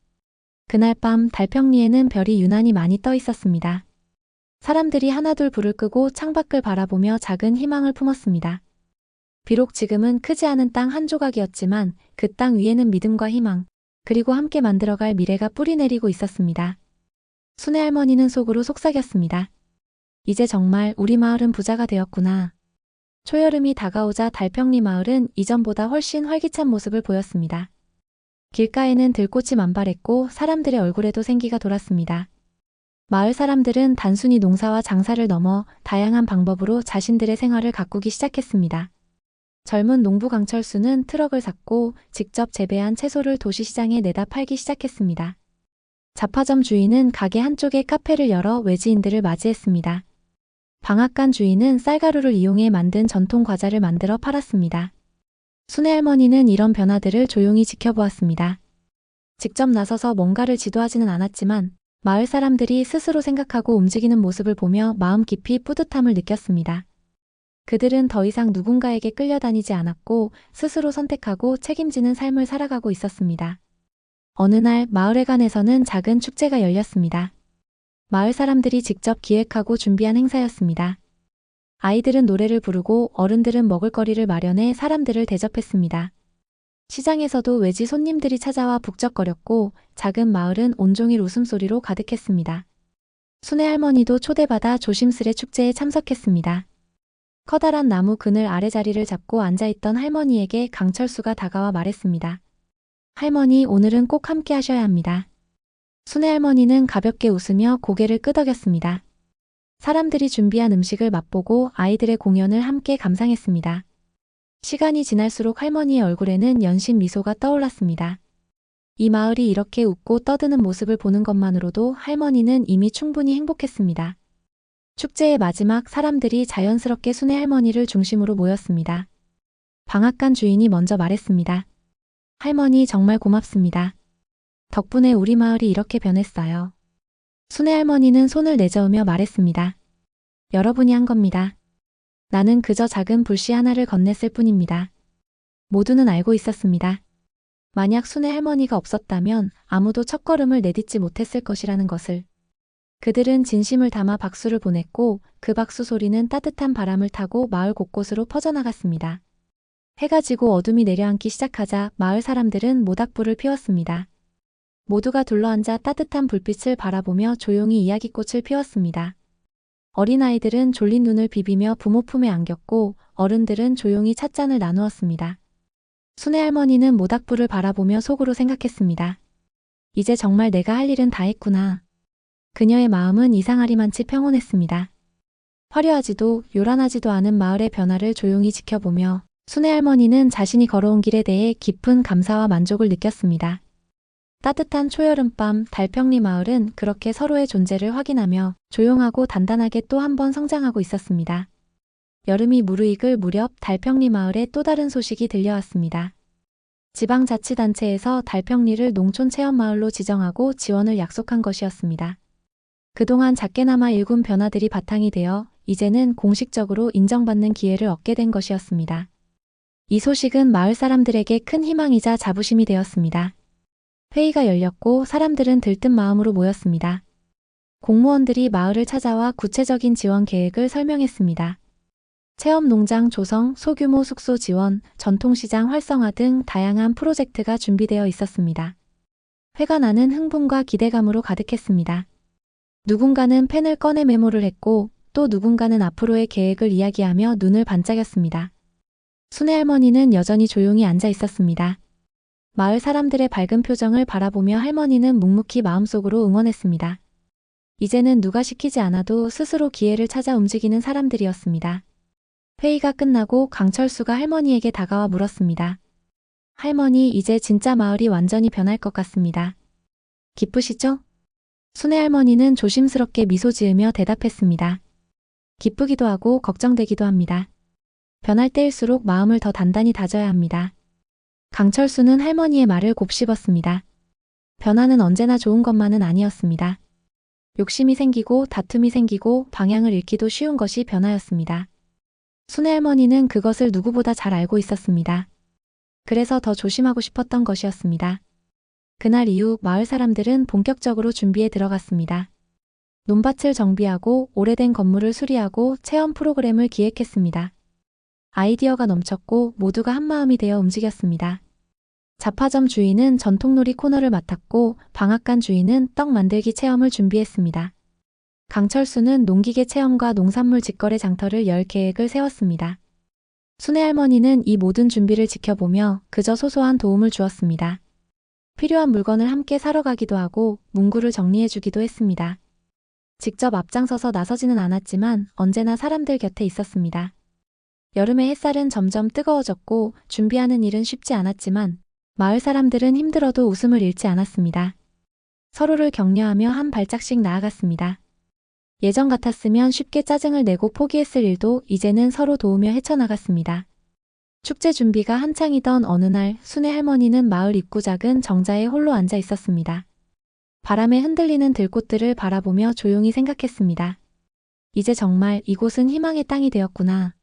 그날 밤 달평리에는 별이 유난히 많이 떠 있었습니다. 사람들이 하나둘 불을 끄고 창밖을 바라보며 작은 희망을 품었습니다. 비록 지금은 크지 않은 땅 한 조각이었지만 그 땅 위에는 믿음과 희망, 그리고 함께 만들어갈 미래가 뿌리내리고 있었습니다. 순애 할머니는 속으로 속삭였습니다. 이제 정말 우리 마을은 부자가 되었구나. 초여름이 다가오자 달평리 마을은 이전보다 훨씬 활기찬 모습을 보였습니다. 길가에는 들꽃이 만발했고 사람들의 얼굴에도 생기가 돌았습니다. 마을 사람들은 단순히 농사와 장사를 넘어 다양한 방법으로 자신들의 생활을 가꾸기 시작했습니다. 젊은 농부 강철수는 트럭을 샀고 직접 재배한 채소를 도시시장에 내다 팔기 시작했습니다. 잡화점 주인은 가게 한쪽에 카페를 열어 외지인들을 맞이했습니다. 방앗간 주인은 쌀가루를 이용해 만든 전통 과자를 만들어 팔았습니다. 순애 할머니는 이런 변화들을 조용히 지켜보았습니다. 직접 나서서 뭔가를 지도하지는 않았지만 마을 사람들이 스스로 생각하고 움직이는 모습을 보며 마음 깊이 뿌듯함을 느꼈습니다. 그들은 더 이상 누군가에게 끌려다니지 않았고 스스로 선택하고 책임지는 삶을 살아가고 있었습니다. 어느 날 마을회관에서는 작은 축제가 열렸습니다. 마을 사람들이 직접 기획하고 준비한 행사였습니다. 아이들은 노래를 부르고 어른들은 먹을거리를 마련해 사람들을 대접했습니다. 시장에서도 외지 손님들이 찾아와 북적거렸고 작은 마을은 온종일 웃음소리로 가득했습니다. 순애 할머니도 초대받아 조심스레 축제에 참석했습니다. 커다란 나무 그늘 아래 자리를 잡고 앉아있던 할머니에게 강철수가 다가와 말했습니다. 할머니, 오늘은 꼭 함께 하셔야 합니다. 순애 할머니는 가볍게 웃으며 고개를 끄덕였습니다. 사람들이 준비한 음식을 맛보고 아이들의 공연을 함께 감상했습니다. 시간이 지날수록 할머니의 얼굴에는 연신 미소가 떠올랐습니다. 이 마을이 이렇게 웃고 떠드는 모습을 보는 것만으로도 할머니는 이미 충분히 행복했습니다. 축제의 마지막, 사람들이 자연스럽게 순애 할머니를 중심으로 모였습니다. 방앗간 주인이 먼저 말했습니다. 할머니, 정말 고맙습니다. 덕분에 우리 마을이 이렇게 변했어요. 순애 할머니는 손을 내저으며 말했습니다. 여러분이 한 겁니다. 나는 그저 작은 불씨 하나를 건넸을 뿐입니다. 모두는 알고 있었습니다. 만약 순애 할머니가 없었다면 아무도 첫걸음을 내딛지 못했을 것이라는 것을. 그들은 진심을 담아 박수를 보냈고 그 박수 소리는 따뜻한 바람을 타고 마을 곳곳으로 퍼져나갔습니다. 해가 지고 어둠이 내려앉기 시작하자 마을 사람들은 모닥불을 피웠습니다. 모두가 둘러앉아 따뜻한 불빛을 바라보며 조용히 이야기꽃을 피웠습니다. 어린아이들은 졸린 눈을 비비며 부모 품에 안겼고 어른들은 조용히 찻잔을 나누었습니다. 순애 할머니는 모닥불을 바라보며 속으로 생각했습니다. 이제 정말 내가 할 일은 다 했구나. 그녀의 마음은 이상하리만치 평온했습니다. 화려하지도 요란하지도 않은 마을의 변화를 조용히 지켜보며 순애 할머니는 자신이 걸어온 길에 대해 깊은 감사와 만족을 느꼈습니다. 따뜻한 초여름밤 달평리 마을은 그렇게 서로의 존재를 확인하며 조용하고 단단하게 또 한 번 성장하고 있었습니다. 여름이 무르익을 무렵 달평리 마을에 또 다른 소식이 들려왔습니다. 지방자치단체에서 달평리를 농촌체험마을로 지정하고 지원을 약속한 것이었습니다. 그동안 작게나마 일군 변화들이 바탕이 되어 이제는 공식적으로 인정받는 기회를 얻게 된 것이었습니다. 이 소식은 마을 사람들에게 큰 희망이자 자부심이 되었습니다. 회의가 열렸고 사람들은 들뜬 마음으로 모였습니다. 공무원들이 마을을 찾아와 구체적인 지원 계획을 설명했습니다. 체험농장 조성, 소규모 숙소 지원, 전통시장 활성화 등 다양한 프로젝트가 준비되어 있었습니다. 회관 안은 흥분과 기대감으로 가득했습니다. 누군가는 펜을 꺼내 메모를 했고 또 누군가는 앞으로의 계획을 이야기하며 눈을 반짝였습니다. 순애 할머니는 여전히 조용히 앉아 있었습니다. 마을 사람들의 밝은 표정을 바라보며 할머니는 묵묵히 마음속으로 응원했습니다. 이제는 누가 시키지 않아도 스스로 기회를 찾아 움직이는 사람들이었습니다. 회의가 끝나고 강철수가 할머니에게 다가와 물었습니다. 할머니, 이제 진짜 마을이 완전히 변할 것 같습니다. 기쁘시죠? 순애 할머니는 조심스럽게 미소 지으며 대답했습니다. 기쁘기도 하고 걱정되기도 합니다. 변할 때일수록 마음을 더 단단히 다져야 합니다. 강철수는 할머니의 말을 곱씹었습니다. 변화는 언제나 좋은 것만은 아니었습니다. 욕심이 생기고 다툼이 생기고 방향을 잃기도 쉬운 것이 변화였습니다. 순애 할머니는 그것을 누구보다 잘 알고 있었습니다. 그래서 더 조심하고 싶었던 것이었습니다. 그날 이후 마을 사람들은 본격적으로 준비에 들어갔습니다. 논밭을 정비하고 오래된 건물을 수리하고 체험 프로그램을 기획했습니다. 아이디어가 넘쳤고 모두가 한마음이 되어 움직였습니다. 잡화점 주인은 전통놀이 코너를 맡았고 방앗간 주인은 떡 만들기 체험을 준비했습니다. 강철수는 농기계 체험과 농산물 직거래 장터를 열 계획을 세웠습니다. 순애 할머니는 이 모든 준비를 지켜보며 그저 소소한 도움을 주었습니다. 필요한 물건을 함께 사러 가기도 하고 문구를 정리해주기도 했습니다. 직접 앞장서서 나서지는 않았지만 언제나 사람들 곁에 있었습니다. 여름의 햇살은 점점 뜨거워졌고 준비하는 일은 쉽지 않았지만 마을 사람들은 힘들어도 웃음을 잃지 않았습니다. 서로를 격려하며 한 발짝씩 나아갔습니다. 예전 같았으면 쉽게 짜증을 내고 포기했을 일도 이제는 서로 도우며 헤쳐나갔습니다. 축제 준비가 한창이던 어느 날 순애 할머니는 마을 입구 작은 정자에 홀로 앉아 있었습니다. 바람에 흔들리는 들꽃들을 바라보며 조용히 생각했습니다. 이제 정말 이곳은 희망의 땅이 되었구나.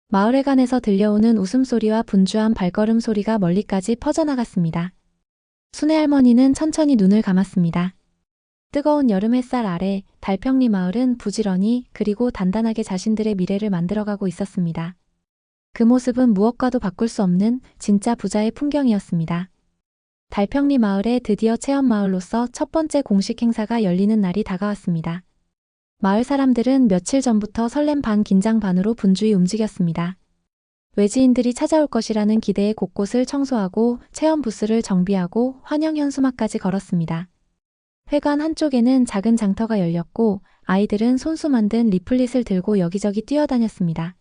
마을회관에서 들려오는 웃음소리와 분주한 발걸음 소리가 멀리까지 퍼져나갔습니다. 순애 할머니는 천천히 눈을 감았습니다. 뜨거운 여름 햇살 아래 달평리 마을은 부지런히 그리고 단단하게 자신들의 미래를 만들어가고 있었습니다. 그 모습은 무엇과도 바꿀 수 없는 진짜 부자의 풍경이었습니다. 달평리 마을에 드디어 체험마을로서 첫 번째 공식 행사가 열리는 날이 다가왔습니다. 마을 사람들은 며칠 전부터 설렘 반 긴장 반으로 분주히 움직였습니다. 외지인들이 찾아올 것이라는 기대에 곳곳을 청소하고 체험 부스를 정비하고 환영 현수막까지 걸었습니다. 회관 한쪽에는 작은 장터가 열렸고 아이들은 손수 만든 리플릿을 들고 여기저기 뛰어다녔습니다.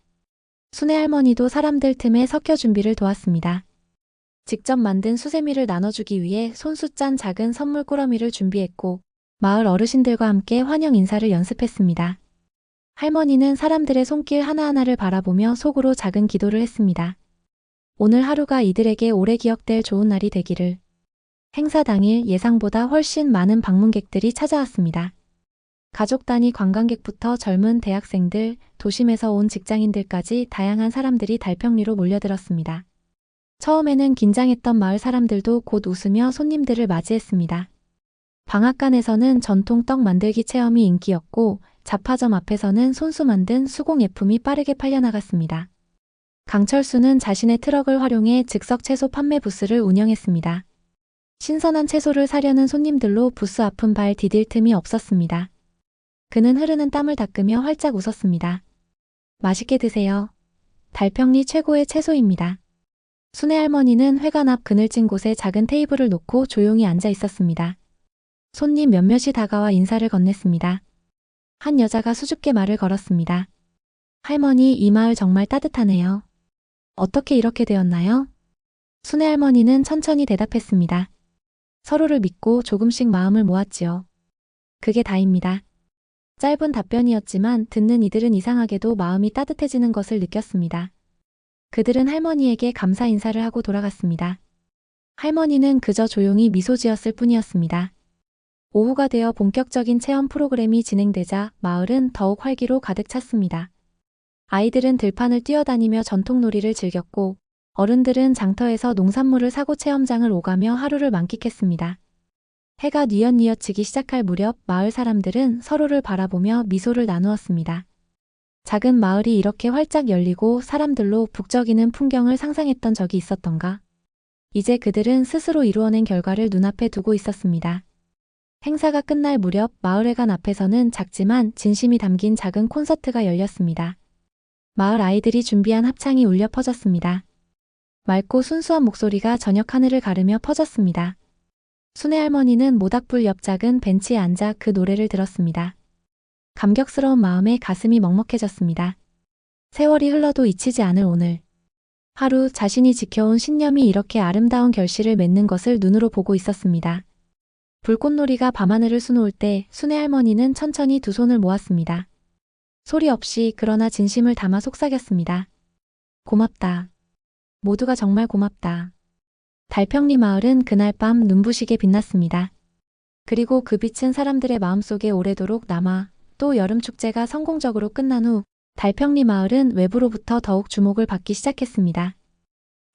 순애 할머니도 사람들 틈에 섞여 준비를 도왔습니다. 직접 만든 수세미를 나눠주기 위해 손수 짠 작은 선물 꾸러미를 준비했고 마을 어르신들과 함께 환영 인사를 연습했습니다. 할머니는 사람들의 손길 하나하나를 바라보며 속으로 작은 기도를 했습니다. 오늘 하루가 이들에게 오래 기억될 좋은 날이 되기를. 행사 당일 예상보다 훨씬 많은 방문객들이 찾아왔습니다. 가족 단위 관광객부터 젊은 대학생들, 도심에서 온 직장인들까지 다양한 사람들이 달평리로 몰려들었습니다. 처음에는 긴장했던 마을 사람들도 곧 웃으며 손님들을 맞이했습니다. 방앗간에서는 전통 떡 만들기 체험이 인기였고 잡화점 앞에서는 손수 만든 수공 예품이 빠르게 팔려나갔습니다. 강철수는 자신의 트럭을 활용해 즉석 채소 판매 부스를 운영했습니다. 신선한 채소를 사려는 손님들로 부스 앞은 발 디딜 틈이 없었습니다. 그는 흐르는 땀을 닦으며 활짝 웃었습니다. 맛있게 드세요. 달평리 최고의 채소입니다. 순애 할머니는 회관 앞 그늘진 곳에 작은 테이블을 놓고 조용히 앉아 있었습니다. 손님 몇몇이 다가와 인사를 건넸습니다. 한 여자가 수줍게 말을 걸었습니다. 할머니, 이 마을 정말 따뜻하네요. 어떻게 이렇게 되었나요? 순애 할머니는 천천히 대답했습니다. 서로를 믿고 조금씩 마음을 모았지요. 그게 다입니다. 짧은 답변이었지만 듣는 이들은 이상하게도 마음이 따뜻해지는 것을 느꼈습니다. 그들은 할머니에게 감사 인사를 하고 돌아갔습니다. 할머니는 그저 조용히 미소 지었을 뿐이었습니다. 오후가 되어 본격적인 체험 프로그램이 진행되자 마을은 더욱 활기로 가득 찼습니다. 아이들은 들판을 뛰어다니며 전통놀이를 즐겼고 어른들은 장터에서 농산물을 사고 체험장을 오가며 하루를 만끽했습니다. 해가 뉘엿뉘엿 지기 시작할 무렵 마을 사람들은 서로를 바라보며 미소를 나누었습니다. 작은 마을이 이렇게 활짝 열리고 사람들로 북적이는 풍경을 상상했던 적이 있었던가? 이제 그들은 스스로 이루어낸 결과를 눈앞에 두고 있었습니다. 행사가 끝날 무렵 마을회관 앞에서는 작지만 진심이 담긴 작은 콘서트가 열렸습니다. 마을 아이들이 준비한 합창이 울려 퍼졌습니다. 맑고 순수한 목소리가 저녁 하늘을 가르며 퍼졌습니다. 순애 할머니는 모닥불 옆 작은 벤치에 앉아 그 노래를 들었습니다. 감격스러운 마음에 가슴이 먹먹해졌습니다. 세월이 흘러도 잊히지 않을 오늘. 하루 자신이 지켜온 신념이 이렇게 아름다운 결실을 맺는 것을 눈으로 보고 있었습니다. 불꽃놀이가 밤하늘을 수놓을 때 순애 할머니는 천천히 두 손을 모았습니다. 소리 없이 그러나 진심을 담아 속삭였습니다. 고맙다. 모두가 정말 고맙다. 달평리 마을은 그날 밤 눈부시게 빛났습니다. 그리고 그 빛은 사람들의 마음속에 오래도록 남아 또 여름 축제가 성공적으로 끝난 후 달평리 마을은 외부로부터 더욱 주목을 받기 시작했습니다.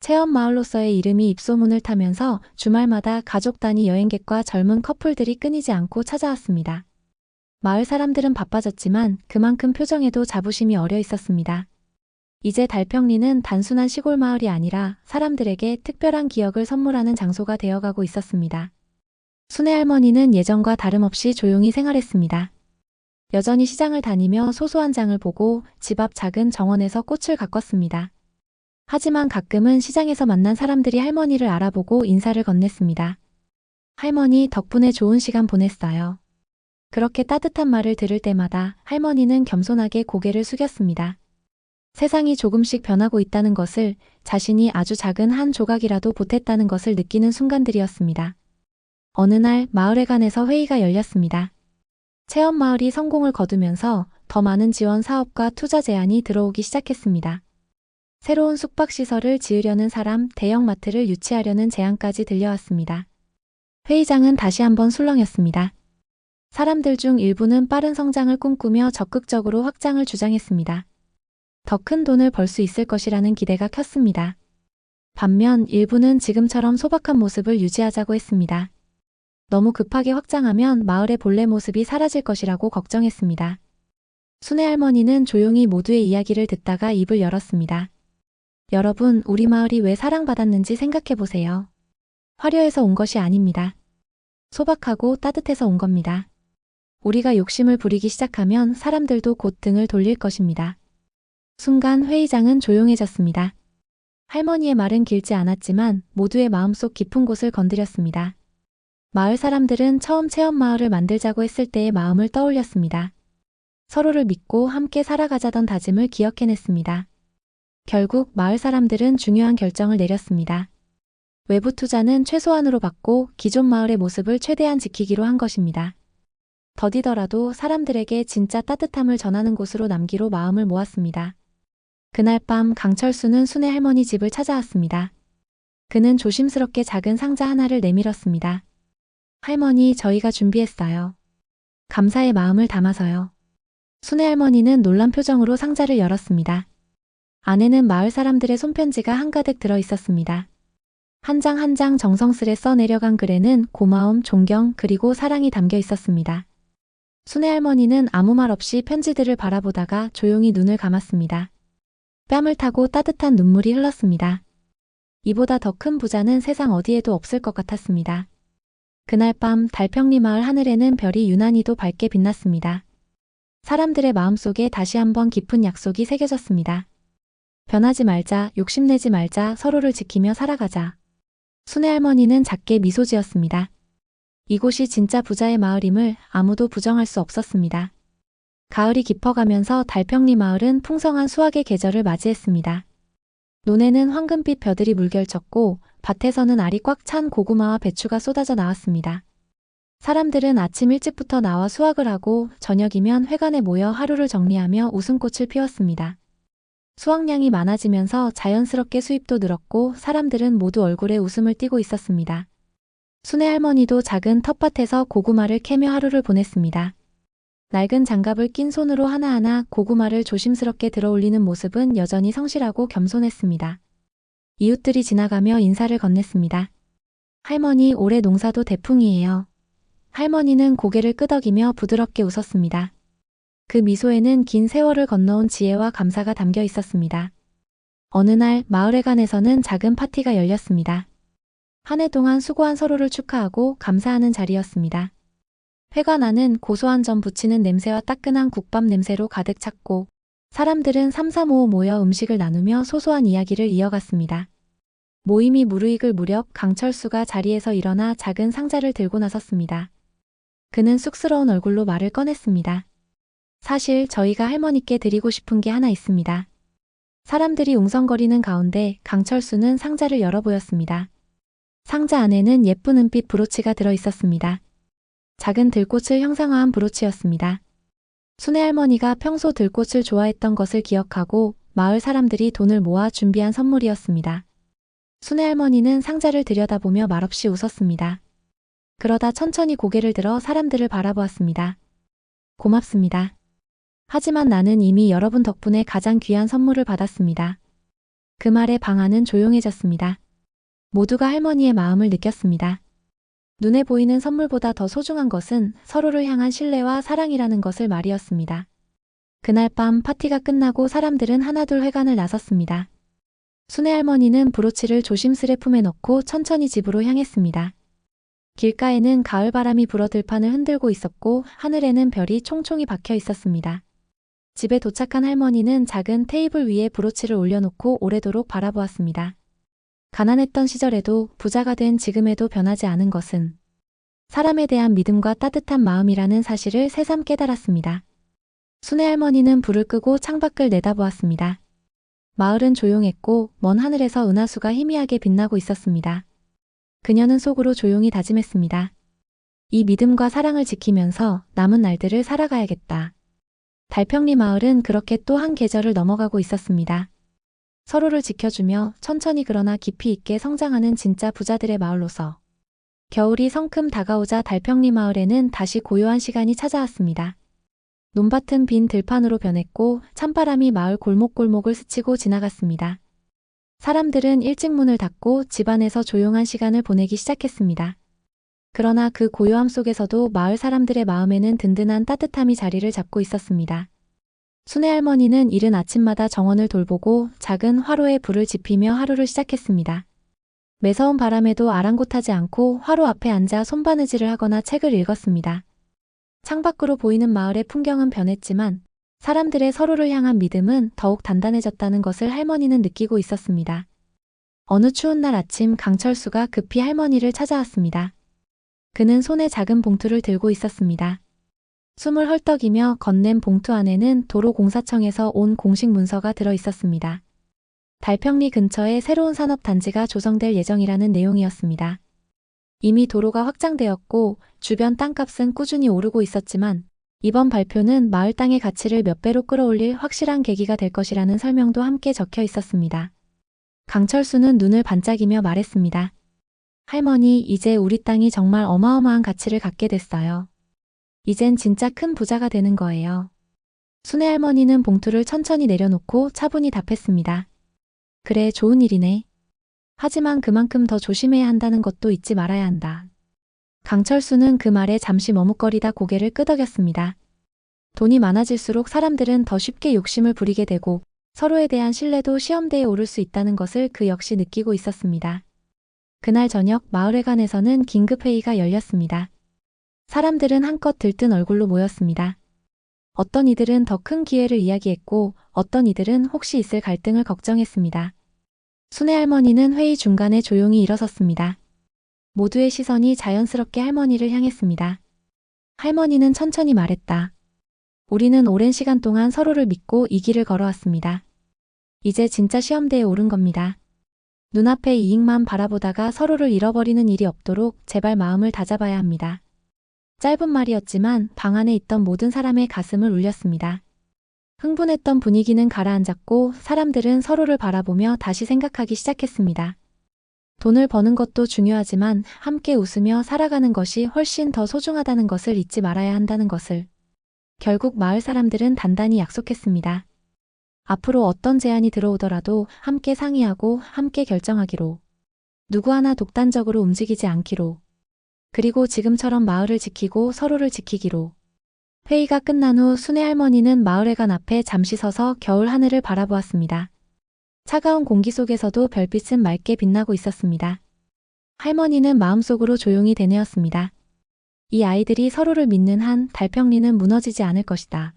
체험 마을로서의 이름이 입소문을 타면서 주말마다 가족 단위 여행객과 젊은 커플들이 끊이지 않고 찾아왔습니다. 마을 사람들은 바빠졌지만 그만큼 표정에도 자부심이 어려 있었습니다. 이제 달평리는 단순한 시골 마을이 아니라 사람들에게 특별한 기억을 선물하는 장소가 되어가고 있었습니다. 순애 할머니는 예전과 다름없이 조용히 생활했습니다. 여전히 시장을 다니며 소소한 장을 보고 집 앞 작은 정원에서 꽃을 가꿨습니다. 하지만 가끔은 시장에서 만난 사람들이 할머니를 알아보고 인사를 건넸습니다. 할머니 덕분에 좋은 시간 보냈어요. 그렇게 따뜻한 말을 들을 때마다 할머니는 겸손하게 고개를 숙였습니다. 세상이 조금씩 변하고 있다는 것을, 자신이 아주 작은 한 조각이라도 보탰다는 것을 느끼는 순간들이었습니다. 어느 날 마을회관에서 회의가 열렸습니다. 체험마을이 성공을 거두면서 더 많은 지원 사업과 투자 제안이 들어오기 시작했습니다. 새로운 숙박시설을 지으려는 사람, 대형마트를 유치하려는 제안까지 들려왔습니다. 회의장은 다시 한번 술렁였습니다. 사람들 중 일부는 빠른 성장을 꿈꾸며 적극적으로 확장을 주장했습니다. 더 큰 돈을 벌 수 있을 것이라는 기대가 컸습니다. 반면 일부는 지금처럼 소박한 모습을 유지하자고 했습니다. 너무 급하게 확장하면 마을의 본래 모습이 사라질 것이라고 걱정했습니다. 순애 할머니는 조용히 모두의 이야기를 듣다가 입을 열었습니다. 여러분, 우리 마을이 왜 사랑받았는지 생각해 보세요. 화려해서 온 것이 아닙니다. 소박하고 따뜻해서 온 겁니다. 우리가 욕심을 부리기 시작하면 사람들도 곧 등을 돌릴 것입니다. 순간 회의장은 조용해졌습니다. 할머니의 말은 길지 않았지만 모두의 마음속 깊은 곳을 건드렸습니다. 마을 사람들은 처음 체험마을을 만들자고 했을 때의 마음을 떠올렸습니다. 서로를 믿고 함께 살아가자던 다짐을 기억해냈습니다. 결국 마을 사람들은 중요한 결정을 내렸습니다. 외부 투자는 최소한으로 받고 기존 마을의 모습을 최대한 지키기로 한 것입니다. 더디더라도 사람들에게 진짜 따뜻함을 전하는 곳으로 남기로 마음을 모았습니다. 그날 밤 강철수는 순애 할머니 집을 찾아왔습니다. 그는 조심스럽게 작은 상자 하나를 내밀었습니다. 할머니, 저희가 준비했어요. 감사의 마음을 담아서요. 순애 할머니는 놀란 표정으로 상자를 열었습니다. 안에는 마을 사람들의 손편지가 한가득 들어 있었습니다. 한 장 한 장 정성스레 써내려간 글에는 고마움, 존경, 그리고 사랑이 담겨 있었습니다. 순애 할머니는 아무 말 없이 편지들을 바라보다가 조용히 눈을 감았습니다. 뺨을 타고 따뜻한 눈물이 흘렀습니다. 이보다 더 큰 부자는 세상 어디에도 없을 것 같았습니다. 그날 밤 달평리 마을 하늘에는 별이 유난히도 밝게 빛났습니다. 사람들의 마음속에 다시 한번 깊은 약속이 새겨졌습니다. 변하지 말자, 욕심내지 말자, 서로를 지키며 살아가자. 순애 할머니는 작게 미소 지었습니다. 이곳이 진짜 부자의 마을임을 아무도 부정할 수 없었습니다. 가을이 깊어가면서 달평리 마을은 풍성한 수확의 계절을 맞이했습니다. 논에는 황금빛 벼들이 물결쳤고 밭에서는 알이 꽉 찬 고구마와 배추가 쏟아져 나왔습니다. 사람들은 아침 일찍부터 나와 수확을 하고 저녁이면 회관에 모여 하루를 정리하며 웃음꽃을 피웠습니다. 수확량이 많아지면서 자연스럽게 수입도 늘었고 사람들은 모두 얼굴에 웃음을 띠고 있었습니다. 순애 할머니도 작은 텃밭에서 고구마를 캐며 하루를 보냈습니다. 낡은 장갑을 낀 손으로 하나하나 고구마를 조심스럽게 들어올리는 모습은 여전히 성실하고 겸손했습니다. 이웃들이 지나가며 인사를 건넸습니다. 할머니, 올해 농사도 대풍이에요. 할머니는 고개를 끄덕이며 부드럽게 웃었습니다. 그 미소에는 긴 세월을 건너온 지혜와 감사가 담겨 있었습니다. 어느 날 마을회관에서는 작은 파티가 열렸습니다. 한 해 동안 수고한 서로를 축하하고 감사하는 자리였습니다. 회관 안은 고소한 전 부치는 냄새와 따끈한 국밥 냄새로 가득 찼고 사람들은 삼삼오오 모여 음식을 나누며 소소한 이야기를 이어갔습니다. 모임이 무르익을 무렵 강철수가 자리에서 일어나 작은 상자를 들고 나섰습니다. 그는 쑥스러운 얼굴로 말을 꺼냈습니다. 사실 저희가 할머니께 드리고 싶은 게 하나 있습니다. 사람들이 웅성거리는 가운데 강철수는 상자를 열어 보였습니다. 상자 안에는 예쁜 은빛 브로치가 들어 있었습니다. 작은 들꽃을 형상화한 브로치였습니다. 순애 할머니가 평소 들꽃을 좋아했던 것을 기억하고 마을 사람들이 돈을 모아 준비한 선물이었습니다. 순애 할머니는 상자를 들여다보며 말없이 웃었습니다. 그러다 천천히 고개를 들어 사람들을 바라보았습니다. 고맙습니다. 하지만 나는 이미 여러분 덕분에 가장 귀한 선물을 받았습니다. 그 말에 방 안은 조용해졌습니다. 모두가 할머니의 마음을 느꼈습니다. 눈에 보이는 선물보다 더 소중한 것은 서로를 향한 신뢰와 사랑이라는 것을 말이었습니다. 그날 밤 파티가 끝나고 사람들은 하나둘 회관을 나섰습니다. 순애 할머니는 브로치를 조심스레 품에 넣고 천천히 집으로 향했습니다. 길가에는 가을바람이 불어 들판을 흔들고 있었고 하늘에는 별이 총총히 박혀 있었습니다. 집에 도착한 할머니는 작은 테이블 위에 브로치를 올려놓고 오래도록 바라보았습니다. 가난했던 시절에도 부자가 된 지금에도 변하지 않은 것은 사람에 대한 믿음과 따뜻한 마음이라는 사실을 새삼 깨달았습니다. 순애 할머니는 불을 끄고 창밖을 내다보았습니다. 마을은 조용했고 먼 하늘에서 은하수가 희미하게 빛나고 있었습니다. 그녀는 속으로 조용히 다짐했습니다. 이 믿음과 사랑을 지키면서 남은 날들을 살아가야겠다. 달평리 마을은 그렇게 또 한 계절을 넘어가고 있었습니다. 서로를 지켜주며 천천히 그러나 깊이 있게 성장하는 진짜 부자들의 마을로서 겨울이 성큼 다가오자 달평리 마을에는 다시 고요한 시간이 찾아왔습니다. 논밭은 빈 들판으로 변했고 찬바람이 마을 골목골목을 스치고 지나갔습니다. 사람들은 일찍 문을 닫고 집안에서 조용한 시간을 보내기 시작했습니다. 그러나 그 고요함 속에서도 마을 사람들의 마음에는 든든한 따뜻함이 자리를 잡고 있었습니다. 순애 할머니는 이른 아침마다 정원을 돌보고 작은 화로에 불을 지피며 하루를 시작했습니다. 매서운 바람에도 아랑곳하지 않고 화로 앞에 앉아 손바느질을 하거나 책을 읽었습니다. 창밖으로 보이는 마을의 풍경은 변했지만 사람들의 서로를 향한 믿음은 더욱 단단해졌다는 것을 할머니는 느끼고 있었습니다. 어느 추운 날 아침 강철수가 급히 할머니를 찾아왔습니다. 그는 손에 작은 봉투를 들고 있었습니다. 숨을 헐떡이며 건넨 봉투 안에는 도로공사청에서 온 공식 문서가 들어 있었습니다. 달평리 근처에 새로운 산업단지가 조성될 예정이라는 내용이었습니다. 이미 도로가 확장되었고 주변 땅값은 꾸준히 오르고 있었지만 이번 발표는 마을 땅의 가치를 몇 배로 끌어올릴 확실한 계기가 될 것이라는 설명도 함께 적혀 있었습니다. 강철수는 눈을 반짝이며 말했습니다. 할머니, 이제 우리 땅이 정말 어마어마한 가치를 갖게 됐어요. 이젠 진짜 큰 부자가 되는 거예요. 순애 할머니는 봉투를 천천히 내려놓고 차분히 답했습니다. 그래, 좋은 일이네. 하지만 그만큼 더 조심해야 한다는 것도 잊지 말아야 한다. 강철수는 그 말에 잠시 머뭇거리다 고개를 끄덕였습니다. 돈이 많아질수록 사람들은 더 쉽게 욕심을 부리게 되고 서로에 대한 신뢰도 시험대에 오를 수 있다는 것을 그 역시 느끼고 있었습니다. 그날 저녁 마을회관에서는 긴급회의가 열렸습니다. 사람들은 한껏 들뜬 얼굴로 모였습니다. 어떤 이들은 더 큰 기회를 이야기했고 어떤 이들은 혹시 있을 갈등을 걱정했습니다. 순애 할머니는 회의 중간에 조용히 일어섰습니다. 모두의 시선이 자연스럽게 할머니를 향했습니다. 할머니는 천천히 말했다. 우리는 오랜 시간 동안 서로를 믿고 이 길을 걸어왔습니다. 이제 진짜 시험대에 오른 겁니다. 눈앞의 이익만 바라보다가 서로를 잃어버리는 일이 없도록 제발 마음을 다잡아야 합니다. 짧은 말이었지만 방 안에 있던 모든 사람의 가슴을 울렸습니다. 흥분했던 분위기는 가라앉았고 사람들은 서로를 바라보며 다시 생각하기 시작했습니다. 돈을 버는 것도 중요하지만 함께 웃으며 살아가는 것이 훨씬 더 소중하다는 것을 잊지 말아야 한다는 것을. 결국 마을 사람들은 단단히 약속했습니다. 앞으로 어떤 제안이 들어오더라도 함께 상의하고 함께 결정하기로. 누구 하나 독단적으로 움직이지 않기로. 그리고 지금처럼 마을을 지키고 서로를 지키기로. 회의가 끝난 후 순애 할머니는 마을회관 앞에 잠시 서서 겨울 하늘을 바라보았습니다. 차가운 공기 속에서도 별빛은 맑게 빛나고 있었습니다. 할머니는 마음속으로 조용히 되뇌었습니다. 이 아이들이 서로를 믿는 한 달평리는 무너지지 않을 것이다.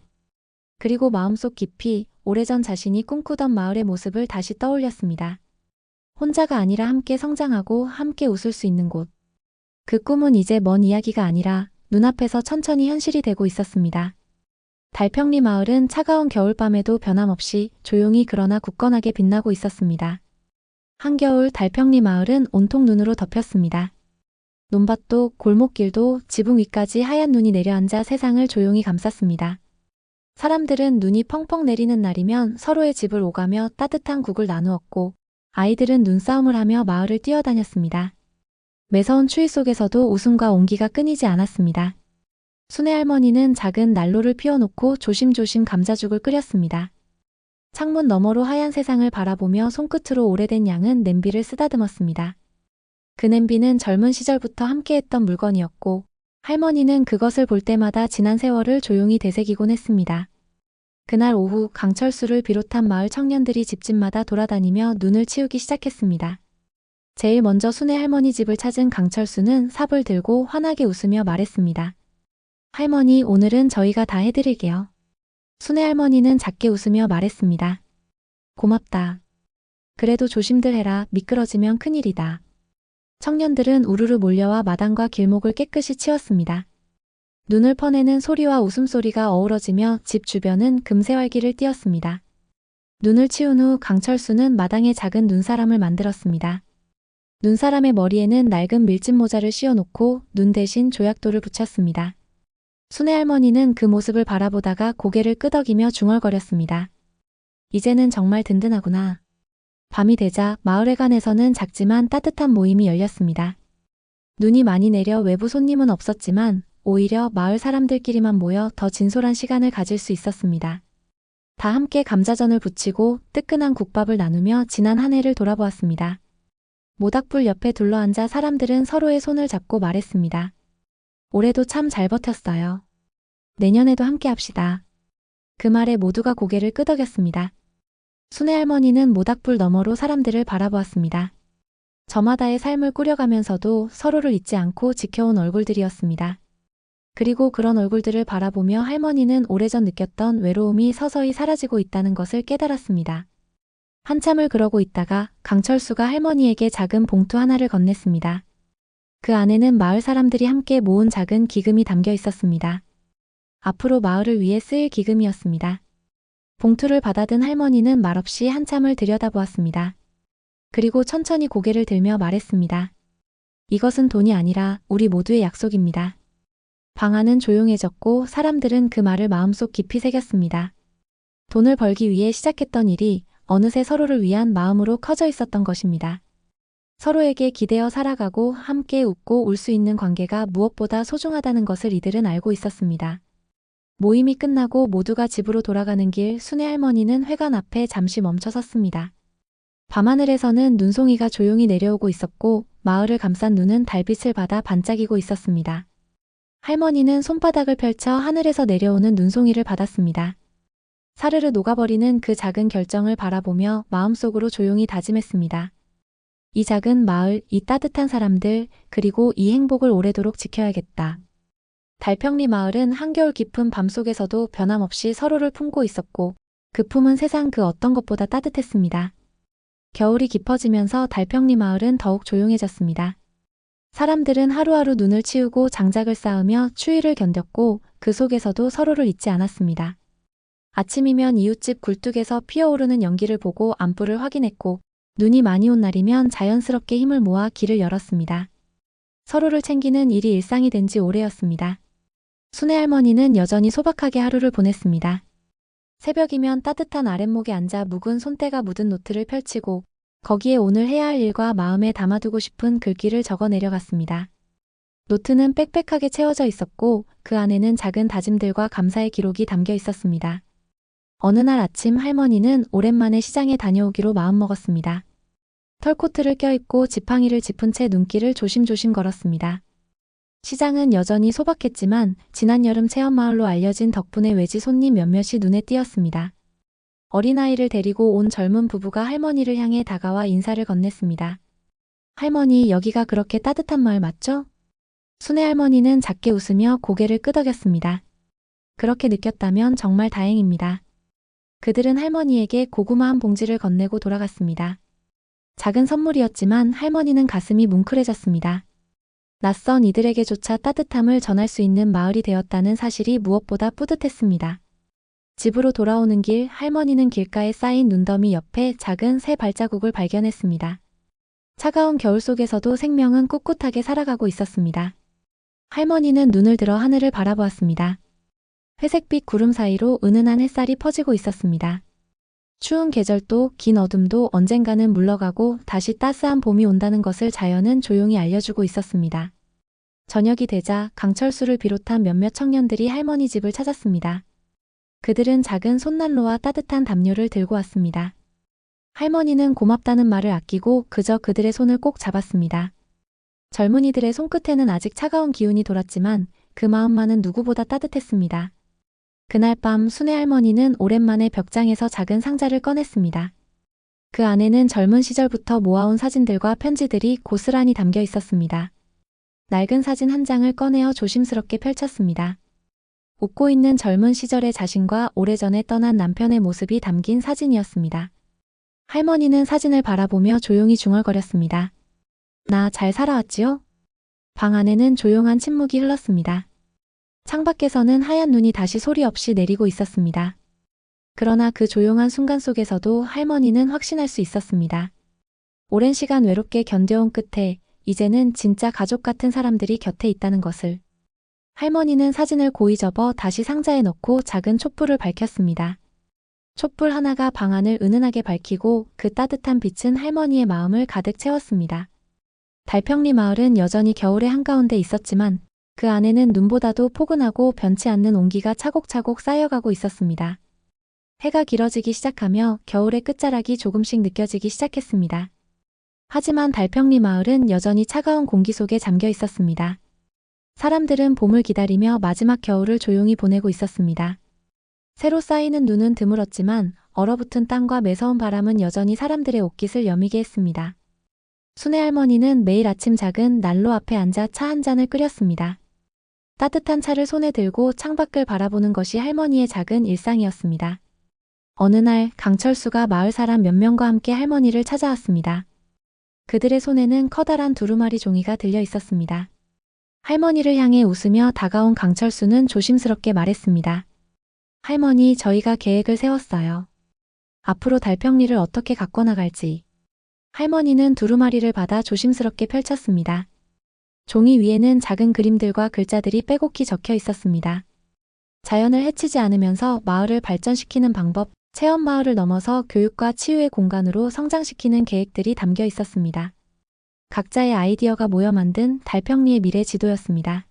그리고 마음속 깊이 오래전 자신이 꿈꾸던 마을의 모습을 다시 떠올렸습니다. 혼자가 아니라 함께 성장하고 함께 웃을 수 있는 곳. 그 꿈은 이제 먼 이야기가 아니라 눈앞에서 천천히 현실이 되고 있었습니다. 달평리 마을은 차가운 겨울밤에도 변함없이 조용히 그러나 굳건하게 빛나고 있었습니다. 한겨울 달평리 마을은 온통 눈으로 덮였습니다. 논밭도 골목길도 지붕 위까지 하얀 눈이 내려앉아 세상을 조용히 감쌌습니다. 사람들은 눈이 펑펑 내리는 날이면 서로의 집을 오가며 따뜻한 국을 나누었고 아이들은 눈싸움을 하며 마을을 뛰어다녔습니다. 매서운 추위 속에서도 웃음과 온기가 끊이지 않았습니다. 순애 할머니는 작은 난로를 피워놓고 조심조심 감자죽을 끓였습니다. 창문 너머로 하얀 세상을 바라보며 손끝으로 오래된 양은 냄비를 쓰다듬었습니다. 그 냄비는 젊은 시절부터 함께했던 물건이었고 할머니는 그것을 볼 때마다 지난 세월을 조용히 되새기곤 했습니다. 그날 오후 강철수를 비롯한 마을 청년들이 집집마다 돌아다니며 눈을 치우기 시작했습니다. 제일 먼저 순애 할머니 집을 찾은 강철수는 삽을 들고 환하게 웃으며 말했습니다. 할머니, 오늘은 저희가 다 해드릴게요. 순애 할머니는 작게 웃으며 말했습니다. 고맙다. 그래도 조심들 해라. 미끄러지면 큰일이다. 청년들은 우르르 몰려와 마당과 길목을 깨끗이 치웠습니다. 눈을 퍼내는 소리와 웃음소리가 어우러지며 집 주변은 금세 활기를 띠었습니다. 눈을 치운 후 강철수는 마당에 작은 눈사람을 만들었습니다. 눈사람의 머리에는 낡은 밀짚 모자를 씌워놓고 눈 대신 조약돌을 붙였습니다. 순애 할머니는 그 모습을 바라보다가 고개를 끄덕이며 중얼거렸습니다. 이제는 정말 든든하구나. 밤이 되자 마을회관에서는 작지만 따뜻한 모임이 열렸습니다. 눈이 많이 내려 외부 손님은 없었지만 오히려 마을 사람들끼리만 모여 더 진솔한 시간을 가질 수 있었습니다. 다 함께 감자전을 부치고 뜨끈한 국밥을 나누며 지난 한 해를 돌아보았습니다. 모닥불 옆에 둘러앉아 사람들은 서로의 손을 잡고 말했습니다. 올해도 참 잘 버텼어요. 내년에도 함께 합시다. 그 말에 모두가 고개를 끄덕였습니다. 순애 할머니는 모닥불 너머로 사람들을 바라보았습니다. 저마다의 삶을 꾸려가면서도 서로를 잊지 않고 지켜온 얼굴들이었습니다. 그리고 그런 얼굴들을 바라보며 할머니는 오래전 느꼈던 외로움이 서서히 사라지고 있다는 것을 깨달았습니다. 한참을 그러고 있다가 강철수가 할머니에게 작은 봉투 하나를 건넸습니다. 그 안에는 마을 사람들이 함께 모은 작은 기금이 담겨 있었습니다. 앞으로 마을을 위해 쓰일 기금이었습니다. 봉투를 받아든 할머니는 말없이 한참을 들여다보았습니다. 그리고 천천히 고개를 들며 말했습니다. 이것은 돈이 아니라 우리 모두의 약속입니다. 방 안은 조용해졌고 사람들은 그 말을 마음속 깊이 새겼습니다. 돈을 벌기 위해 시작했던 일이 어느새 서로를 위한 마음으로 커져 있었던 것입니다. 서로에게 기대어 살아가고 함께 웃고 울 수 있는 관계가 무엇보다 소중하다는 것을 이들은 알고 있었습니다. 모임이 끝나고 모두가 집으로 돌아가는 길 순애 할머니는 회관 앞에 잠시 멈춰 섰습니다. 밤하늘에서는 눈송이가 조용히 내려오고 있었고 마을을 감싼 눈은 달빛을 받아 반짝이고 있었습니다. 할머니는 손바닥을 펼쳐 하늘에서 내려오는 눈송이를 받았습니다. 사르르 녹아버리는 그 작은 결정을 바라보며 마음속으로 조용히 다짐했습니다. 이 작은 마을, 이 따뜻한 사람들, 그리고 이 행복을 오래도록 지켜야겠다. 달평리 마을은 한겨울 깊은 밤속에서도 변함없이 서로를 품고 있었고 그 품은 세상 그 어떤 것보다 따뜻했습니다. 겨울이 깊어지면서 달평리 마을은 더욱 조용해졌습니다. 사람들은 하루하루 눈을 치우고 장작을 쌓으며 추위를 견뎠고 그 속에서도 서로를 잊지 않았습니다. 아침이면 이웃집 굴뚝에서 피어오르는 연기를 보고 안부를 확인했고 눈이 많이 온 날이면 자연스럽게 힘을 모아 길을 열었습니다. 서로를 챙기는 일이 일상이 된 지 오래였습니다. 순애 할머니는 여전히 소박하게 하루를 보냈습니다. 새벽이면 따뜻한 아랫목에 앉아 묵은 손때가 묻은 노트를 펼치고 거기에 오늘 해야 할 일과 마음에 담아두고 싶은 글귀를 적어 내려갔습니다. 노트는 빽빽하게 채워져 있었고 그 안에는 작은 다짐들과 감사의 기록이 담겨 있었습니다. 어느 날 아침 할머니는 오랜만에 시장에 다녀오기로 마음먹었습니다. 털코트를 껴입고 지팡이를 짚은 채 눈길을 조심조심 걸었습니다. 시장은 여전히 소박했지만 지난 여름 체험마을로 알려진 덕분에 외지 손님 몇몇이 눈에 띄었습니다. 어린아이를 데리고 온 젊은 부부가 할머니를 향해 다가와 인사를 건넸습니다. 할머니, 여기가 그렇게 따뜻한 마을 맞죠? 순애 할머니는 작게 웃으며 고개를 끄덕였습니다. 그렇게 느꼈다면 정말 다행입니다. 그들은 할머니에게 고구마 한 봉지를 건네고 돌아갔습니다. 작은 선물이었지만 할머니는 가슴이 뭉클해졌습니다. 낯선 이들에게조차 따뜻함을 전할 수 있는 마을이 되었다는 사실이 무엇보다 뿌듯했습니다. 집으로 돌아오는 길 할머니는 길가에 쌓인 눈더미 옆에 작은 새 발자국을 발견했습니다. 차가운 겨울 속에서도 생명은 꿋꿋하게 살아가고 있었습니다. 할머니는 눈을 들어 하늘을 바라보았습니다. 회색빛 구름 사이로 은은한 햇살이 퍼지고 있었습니다. 추운 계절도 긴 어둠도 언젠가는 물러가고 다시 따스한 봄이 온다는 것을 자연은 조용히 알려주고 있었습니다. 저녁이 되자 강철수를 비롯한 몇몇 청년들이 할머니 집을 찾았습니다. 그들은 작은 손난로와 따뜻한 담요를 들고 왔습니다. 할머니는 고맙다는 말을 아끼고 그저 그들의 손을 꼭 잡았습니다. 젊은이들의 손끝에는 아직 차가운 기운이 돌았지만 그 마음만은 누구보다 따뜻했습니다. 그날 밤 순애 할머니는 오랜만에 벽장에서 작은 상자를 꺼냈습니다. 그 안에는 젊은 시절부터 모아온 사진들과 편지들이 고스란히 담겨 있었습니다. 낡은 사진 한 장을 꺼내어 조심스럽게 펼쳤습니다. 웃고 있는 젊은 시절의 자신과 오래전에 떠난 남편의 모습이 담긴 사진이었습니다. 할머니는 사진을 바라보며 조용히 중얼거렸습니다. 나 잘 살아왔지요? 방 안에는 조용한 침묵이 흘렀습니다. 창밖에서는 하얀 눈이 다시 소리 없이 내리고 있었습니다. 그러나 그 조용한 순간 속에서도 할머니는 확신할 수 있었습니다. 오랜 시간 외롭게 견뎌온 끝에 이제는 진짜 가족 같은 사람들이 곁에 있다는 것을. 할머니는 사진을 고이 접어 다시 상자에 넣고 작은 촛불을 밝혔습니다. 촛불 하나가 방 안을 은은하게 밝히고 그 따뜻한 빛은 할머니의 마음을 가득 채웠습니다. 달평리 마을은 여전히 겨울의 한가운데 있었지만 그 안에는 눈보다도 포근하고 변치 않는 온기가 차곡차곡 쌓여가고 있었습니다. 해가 길어지기 시작하며 겨울의 끝자락이 조금씩 느껴지기 시작했습니다. 하지만 달평리 마을은 여전히 차가운 공기 속에 잠겨 있었습니다. 사람들은 봄을 기다리며 마지막 겨울을 조용히 보내고 있었습니다. 새로 쌓이는 눈은 드물었지만 얼어붙은 땅과 매서운 바람은 여전히 사람들의 옷깃을 여미게 했습니다. 순애 할머니는 매일 아침 작은 난로 앞에 앉아 차 한 잔을 끓였습니다. 따뜻한 차를 손에 들고 창밖을 바라보는 것이 할머니의 작은 일상이었습니다. 어느 날 강철수가 마을 사람 몇 명과 함께 할머니를 찾아왔습니다. 그들의 손에는 커다란 두루마리 종이가 들려 있었습니다. 할머니를 향해 웃으며 다가온 강철수는 조심스럽게 말했습니다. 할머니, 저희가 계획을 세웠어요. 앞으로 달평리를 어떻게 가꿔나갈지. 할머니는 두루마리를 받아 조심스럽게 펼쳤습니다. 종이 위에는 작은 그림들과 글자들이 빼곡히 적혀 있었습니다. 자연을 해치지 않으면서 마을을 발전시키는 방법, 체험마을을 넘어서 교육과 치유의 공간으로 성장시키는 계획들이 담겨 있었습니다. 각자의 아이디어가 모여 만든 달평리의 미래 지도였습니다.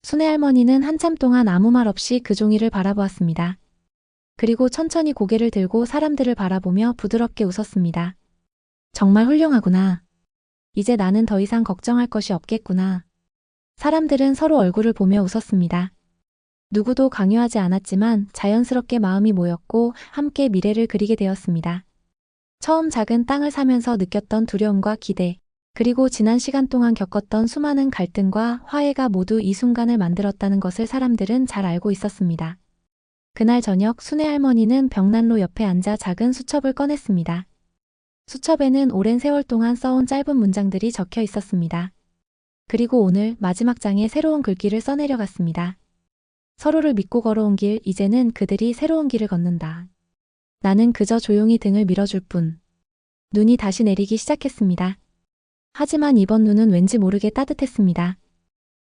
순애 할머니는 한참 동안 아무 말 없이 그 종이를 바라보았습니다. 그리고 천천히 고개를 들고 사람들을 바라보며 부드럽게 웃었습니다. 정말 훌륭하구나. 이제 나는 더 이상 걱정할 것이 없겠구나. 사람들은 서로 얼굴을 보며 웃었습니다. 누구도 강요하지 않았지만 자연스럽게 마음이 모였고 함께 미래를 그리게 되었습니다. 처음 작은 땅을 사면서 느꼈던 두려움과 기대, 그리고 지난 시간 동안 겪었던 수많은 갈등과 화해가 모두 이 순간을 만들었다는 것을 사람들은 잘 알고 있었습니다. 그날 저녁 순애 할머니는 벽난로 옆에 앉아 작은 수첩을 꺼냈습니다. 수첩에는 오랜 세월 동안 써온 짧은 문장들이 적혀 있었습니다. 그리고 오늘 마지막 장에 새로운 글귀를 써내려갔습니다. 서로를 믿고 걸어온 길, 이제는 그들이 새로운 길을 걷는다. 나는 그저 조용히 등을 밀어줄 뿐. 눈이 다시 내리기 시작했습니다. 하지만 이번 눈은 왠지 모르게 따뜻했습니다.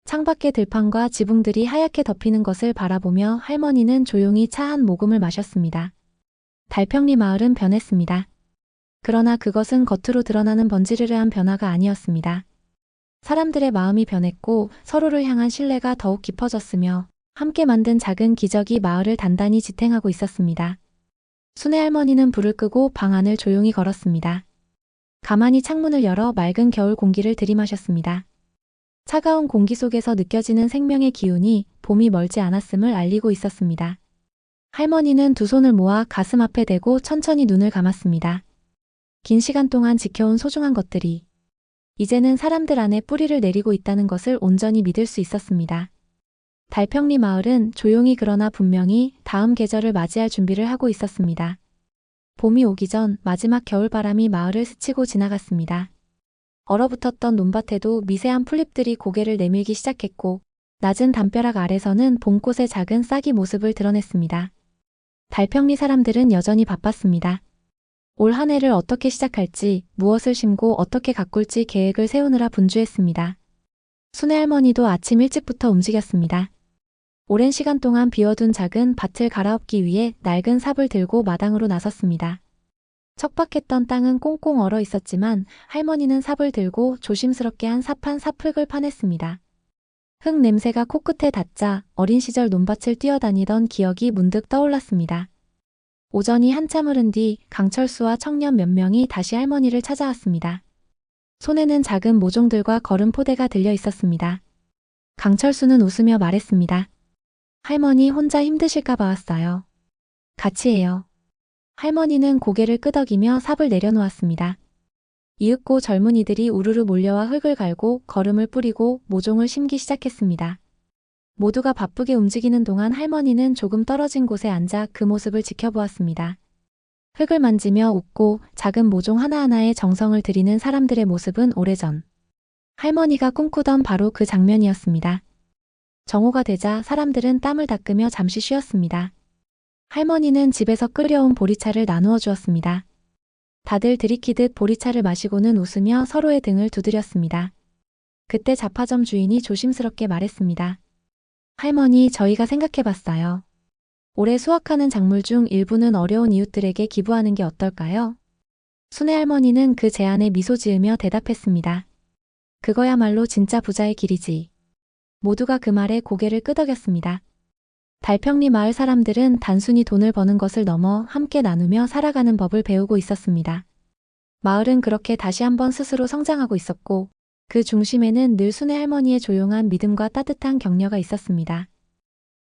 창밖의 들판과 지붕들이 하얗게 덮이는 것을 바라보며 할머니는 조용히 차 한 모금을 마셨습니다. 달평리 마을은 변했습니다. 그러나 그것은 겉으로 드러나는 번지르르한 변화가 아니었습니다. 사람들의 마음이 변했고 서로를 향한 신뢰가 더욱 깊어졌으며 함께 만든 작은 기적이 마을을 단단히 지탱하고 있었습니다. 순애 할머니는 불을 끄고 방 안을 조용히 걸었습니다. 가만히 창문을 열어 맑은 겨울 공기를 들이마셨습니다. 차가운 공기 속에서 느껴지는 생명의 기운이 봄이 멀지 않았음을 알리고 있었습니다. 할머니는 두 손을 모아 가슴 앞에 대고 천천히 눈을 감았습니다. 긴 시간 동안 지켜온 소중한 것들이 이제는 사람들 안에 뿌리를 내리고 있다는 것을 온전히 믿을 수 있었습니다. 달평리 마을은 조용히 그러나 분명히 다음 계절을 맞이할 준비를 하고 있었습니다. 봄이 오기 전 마지막 겨울바람이 마을을 스치고 지나갔습니다. 얼어붙었던 논밭에도 미세한 풀잎들이 고개를 내밀기 시작했고 낮은 담벼락 아래서는 봄꽃의 작은 싹이 모습을 드러냈습니다. 달평리 사람들은 여전히 바빴습니다. 올 한 해를 어떻게 시작할지, 무엇을 심고 어떻게 가꿀지 계획을 세우느라 분주했습니다. 순애 할머니도 아침 일찍부터 움직였습니다. 오랜 시간 동안 비워둔 작은 밭을 갈아엎기 위해 낡은 삽을 들고 마당으로 나섰습니다. 척박했던 땅은 꽁꽁 얼어 있었지만 할머니는 삽을 들고 조심스럽게 한 삽 흙을 파냈습니다. 흙 냄새가 코끝에 닿자 어린 시절 논밭을 뛰어다니던 기억이 문득 떠올랐습니다. 오전이 한참 흐른 뒤 강철수와 청년 몇 명이 다시 할머니를 찾아왔습니다. 손에는 작은 모종들과 거름 포대가 들려 있었습니다. 강철수는 웃으며 말했습니다. 할머니 혼자 힘드실까 봐 왔어요. 같이 해요. 할머니는 고개를 끄덕이며 삽을 내려놓았습니다. 이윽고 젊은이들이 우르르 몰려와 흙을 갈고 거름을 뿌리고 모종을 심기 시작했습니다. 모두가 바쁘게 움직이는 동안 할머니는 조금 떨어진 곳에 앉아 그 모습을 지켜보았습니다. 흙을 만지며 웃고 작은 모종 하나하나에 정성을 들이는 사람들의 모습은 오래전 할머니가 꿈꾸던 바로 그 장면이었습니다. 정오가 되자 사람들은 땀을 닦으며 잠시 쉬었습니다. 할머니는 집에서 끓여온 보리차를 나누어 주었습니다. 다들 들이키듯 보리차를 마시고는 웃으며 서로의 등을 두드렸습니다. 그때 잡화점 주인이 조심스럽게 말했습니다. 할머니, 저희가 생각해봤어요. 올해 수확하는 작물 중 일부는 어려운 이웃들에게 기부하는 게 어떨까요? 순애 할머니는 그 제안에 미소 지으며 대답했습니다. 그거야말로 진짜 부자의 길이지. 모두가 그 말에 고개를 끄덕였습니다. 달평리 마을 사람들은 단순히 돈을 버는 것을 넘어 함께 나누며 살아가는 법을 배우고 있었습니다. 마을은 그렇게 다시 한번 스스로 성장하고 있었고 그 중심에는 늘 순애 할머니의 조용한 믿음과 따뜻한 격려가 있었습니다.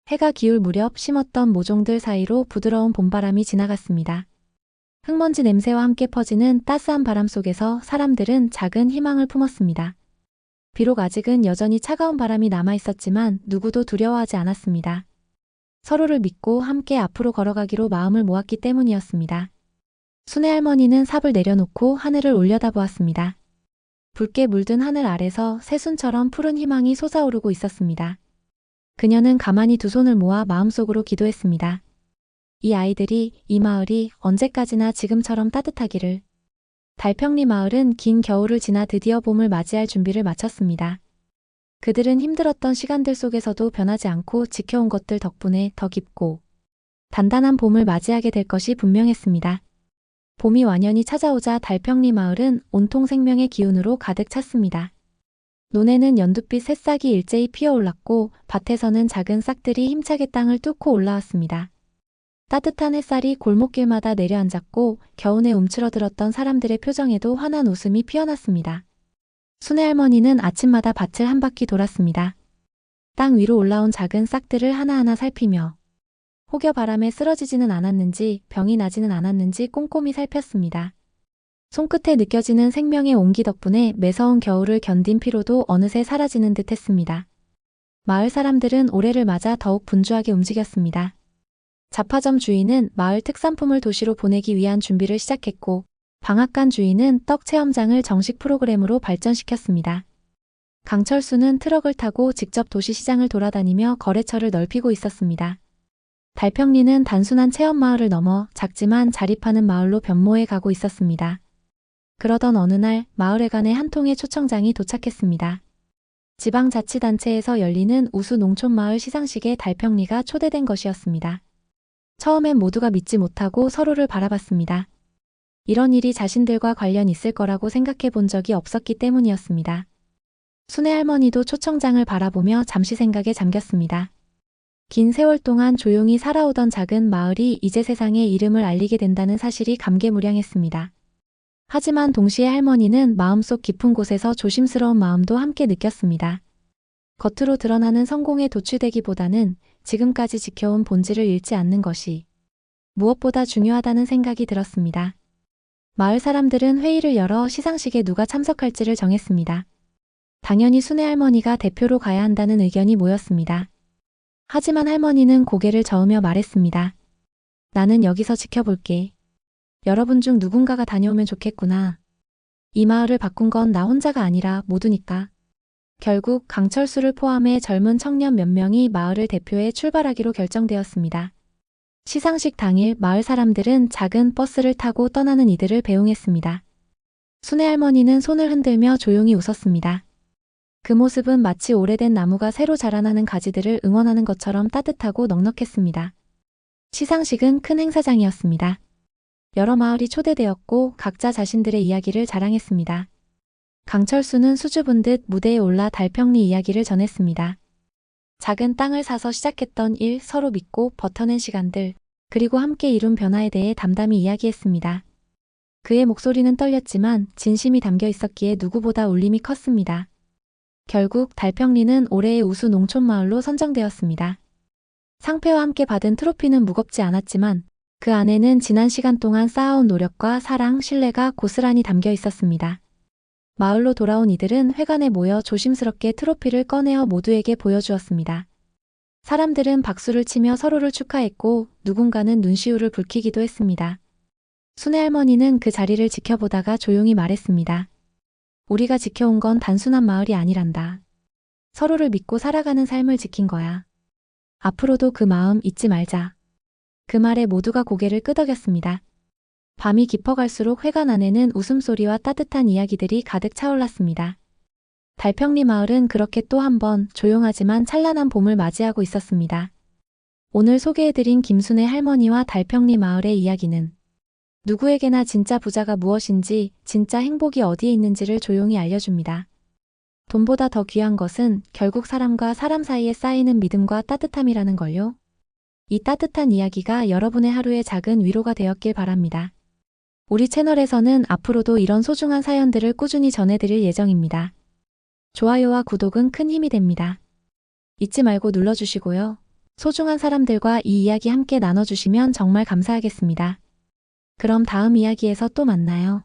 해가 기울 무렵 심었던 모종들 사이로 부드러운 봄바람이 지나갔습니다. 흙먼지 냄새와 함께 퍼지는 따스한 바람 속에서 사람들은 작은 희망을 품었습니다. 비록 아직은 여전히 차가운 바람이 남아있었지만 누구도 두려워하지 않았습니다. 서로를 믿고 함께 앞으로 걸어가기로 마음을 모았기 때문이었습니다. 순애 할머니는 삽을 내려놓고 하늘을 올려다보았습니다. 붉게 물든 하늘 아래서 새순처럼 푸른 희망이 솟아오르고 있었습니다. 그녀는 가만히 두 손을 모아 마음속으로 기도했습니다. 이 아이들이, 이 마을이 언제까지나 지금처럼 따뜻하기를. 달평리 마을은 긴 겨울을 지나 드디어 봄을 맞이할 준비를 마쳤습니다. 그들은 힘들었던 시간들 속에서도 변하지 않고 지켜온 것들 덕분에 더 깊고 단단한 봄을 맞이하게 될 것이 분명했습니다. 봄이 완연히 찾아오자 달평리 마을은 온통 생명의 기운으로 가득 찼습니다. 논에는 연두빛 새싹이 일제히 피어올랐고 밭에서는 작은 싹들이 힘차게 땅을 뚫고 올라왔습니다. 따뜻한 햇살이 골목길마다 내려앉았고 겨우내 움츠러들었던 사람들의 표정에도 환한 웃음이 피어났습니다. 순애 할머니는 아침마다 밭을 한 바퀴 돌았습니다. 땅 위로 올라온 작은 싹들을 하나하나 살피며 혹여 바람에 쓰러지지는 않았는지 병이 나지는 않았는지 꼼꼼히 살폈습니다. 손끝에 느껴지는 생명의 온기 덕분에 매서운 겨울을 견딘 피로도 어느새 사라지는 듯 했습니다. 마을 사람들은 올해를 맞아 더욱 분주하게 움직였습니다. 잡화점 주인은 마을 특산품을 도시로 보내기 위한 준비를 시작했고 방앗간 주인은 떡 체험장을 정식 프로그램으로 발전시켰습니다. 강철수는 트럭을 타고 직접 도시시장을 돌아다니며 거래처를 넓히고 있었습니다. 달평리는 단순한 체험마을을 넘어 작지만 자립하는 마을로 변모해 가고 있었습니다. 그러던 어느 날 마을회관에 한 통의 초청장이 도착했습니다. 지방자치단체에서 열리는 우수 농촌마을 시상식에 달평리가 초대된 것이었습니다. 처음엔 모두가 믿지 못하고 서로를 바라봤습니다. 이런 일이 자신들과 관련 있을 거라고 생각해 본 적이 없었기 때문이었습니다. 순애 할머니도 초청장을 바라보며 잠시 생각에 잠겼습니다. 긴 세월 동안 조용히 살아오던 작은 마을이 이제 세상에 이름을 알리게 된다는 사실이 감개무량했습니다. 하지만 동시에 할머니는 마음속 깊은 곳에서 조심스러운 마음도 함께 느꼈습니다. 겉으로 드러나는 성공에 도취되기보다는 지금까지 지켜온 본질을 잃지 않는 것이 무엇보다 중요하다는 생각이 들었습니다. 마을 사람들은 회의를 열어 시상식에 누가 참석할지를 정했습니다. 당연히 순애 할머니가 대표로 가야 한다는 의견이 모였습니다. 하지만 할머니는 고개를 저으며 말했습니다. 나는 여기서 지켜볼게. 여러분 중 누군가가 다녀오면 좋겠구나. 이 마을을 바꾼 건 나 혼자가 아니라 모두니까. 결국 강철수를 포함해 젊은 청년 몇 명이 마을을 대표해 출발하기로 결정되었습니다. 시상식 당일 마을 사람들은 작은 버스를 타고 떠나는 이들을 배웅했습니다. 순애 할머니는 손을 흔들며 조용히 웃었습니다. 그 모습은 마치 오래된 나무가 새로 자라나는 가지들을 응원하는 것처럼 따뜻하고 넉넉했습니다. 시상식은 큰 행사장이었습니다. 여러 마을이 초대되었고 각자 자신들의 이야기를 자랑했습니다. 강철수는 수줍은 듯 무대에 올라 달평리 이야기를 전했습니다. 작은 땅을 사서 시작했던 일, 서로 믿고 버텨낸 시간들, 그리고 함께 이룬 변화에 대해 담담히 이야기했습니다. 그의 목소리는 떨렸지만 진심이 담겨 있었기에 누구보다 울림이 컸습니다. 결국 달평리는 올해의 우수 농촌마을로 선정되었습니다. 상패와 함께 받은 트로피는 무겁지 않았지만 그 안에는 지난 시간 동안 쌓아온 노력과 사랑, 신뢰가 고스란히 담겨 있었습니다. 마을로 돌아온 이들은 회관에 모여 조심스럽게 트로피를 꺼내어 모두에게 보여주었습니다. 사람들은 박수를 치며 서로를 축하했고 누군가는 눈시울을 붉히기도 했습니다. 순애 할머니는 그 자리를 지켜보다가 조용히 말했습니다. 우리가 지켜온 건 단순한 마을이 아니란다. 서로를 믿고 살아가는 삶을 지킨 거야. 앞으로도 그 마음 잊지 말자. 그 말에 모두가 고개를 끄덕였습니다. 밤이 깊어갈수록 회관 안에는 웃음소리와 따뜻한 이야기들이 가득 차올랐습니다. 달평리 마을은 그렇게 또 한 번 조용하지만 찬란한 봄을 맞이하고 있었습니다. 오늘 소개해드린 김순애 할머니와 달평리 마을의 이야기는 누구에게나 진짜 부자가 무엇인지, 진짜 행복이 어디에 있는지를 조용히 알려줍니다. 돈보다 더 귀한 것은 결국 사람과 사람 사이에 쌓이는 믿음과 따뜻함이라는 걸요. 이 따뜻한 이야기가 여러분의 하루의 작은 위로가 되었길 바랍니다. 우리 채널에서는 앞으로도 이런 소중한 사연들을 꾸준히 전해드릴 예정입니다. 좋아요와 구독은 큰 힘이 됩니다. 잊지 말고 눌러주시고요. 소중한 사람들과 이 이야기 함께 나눠주시면 정말 감사하겠습니다. 그럼 다음 이야기에서 또 만나요.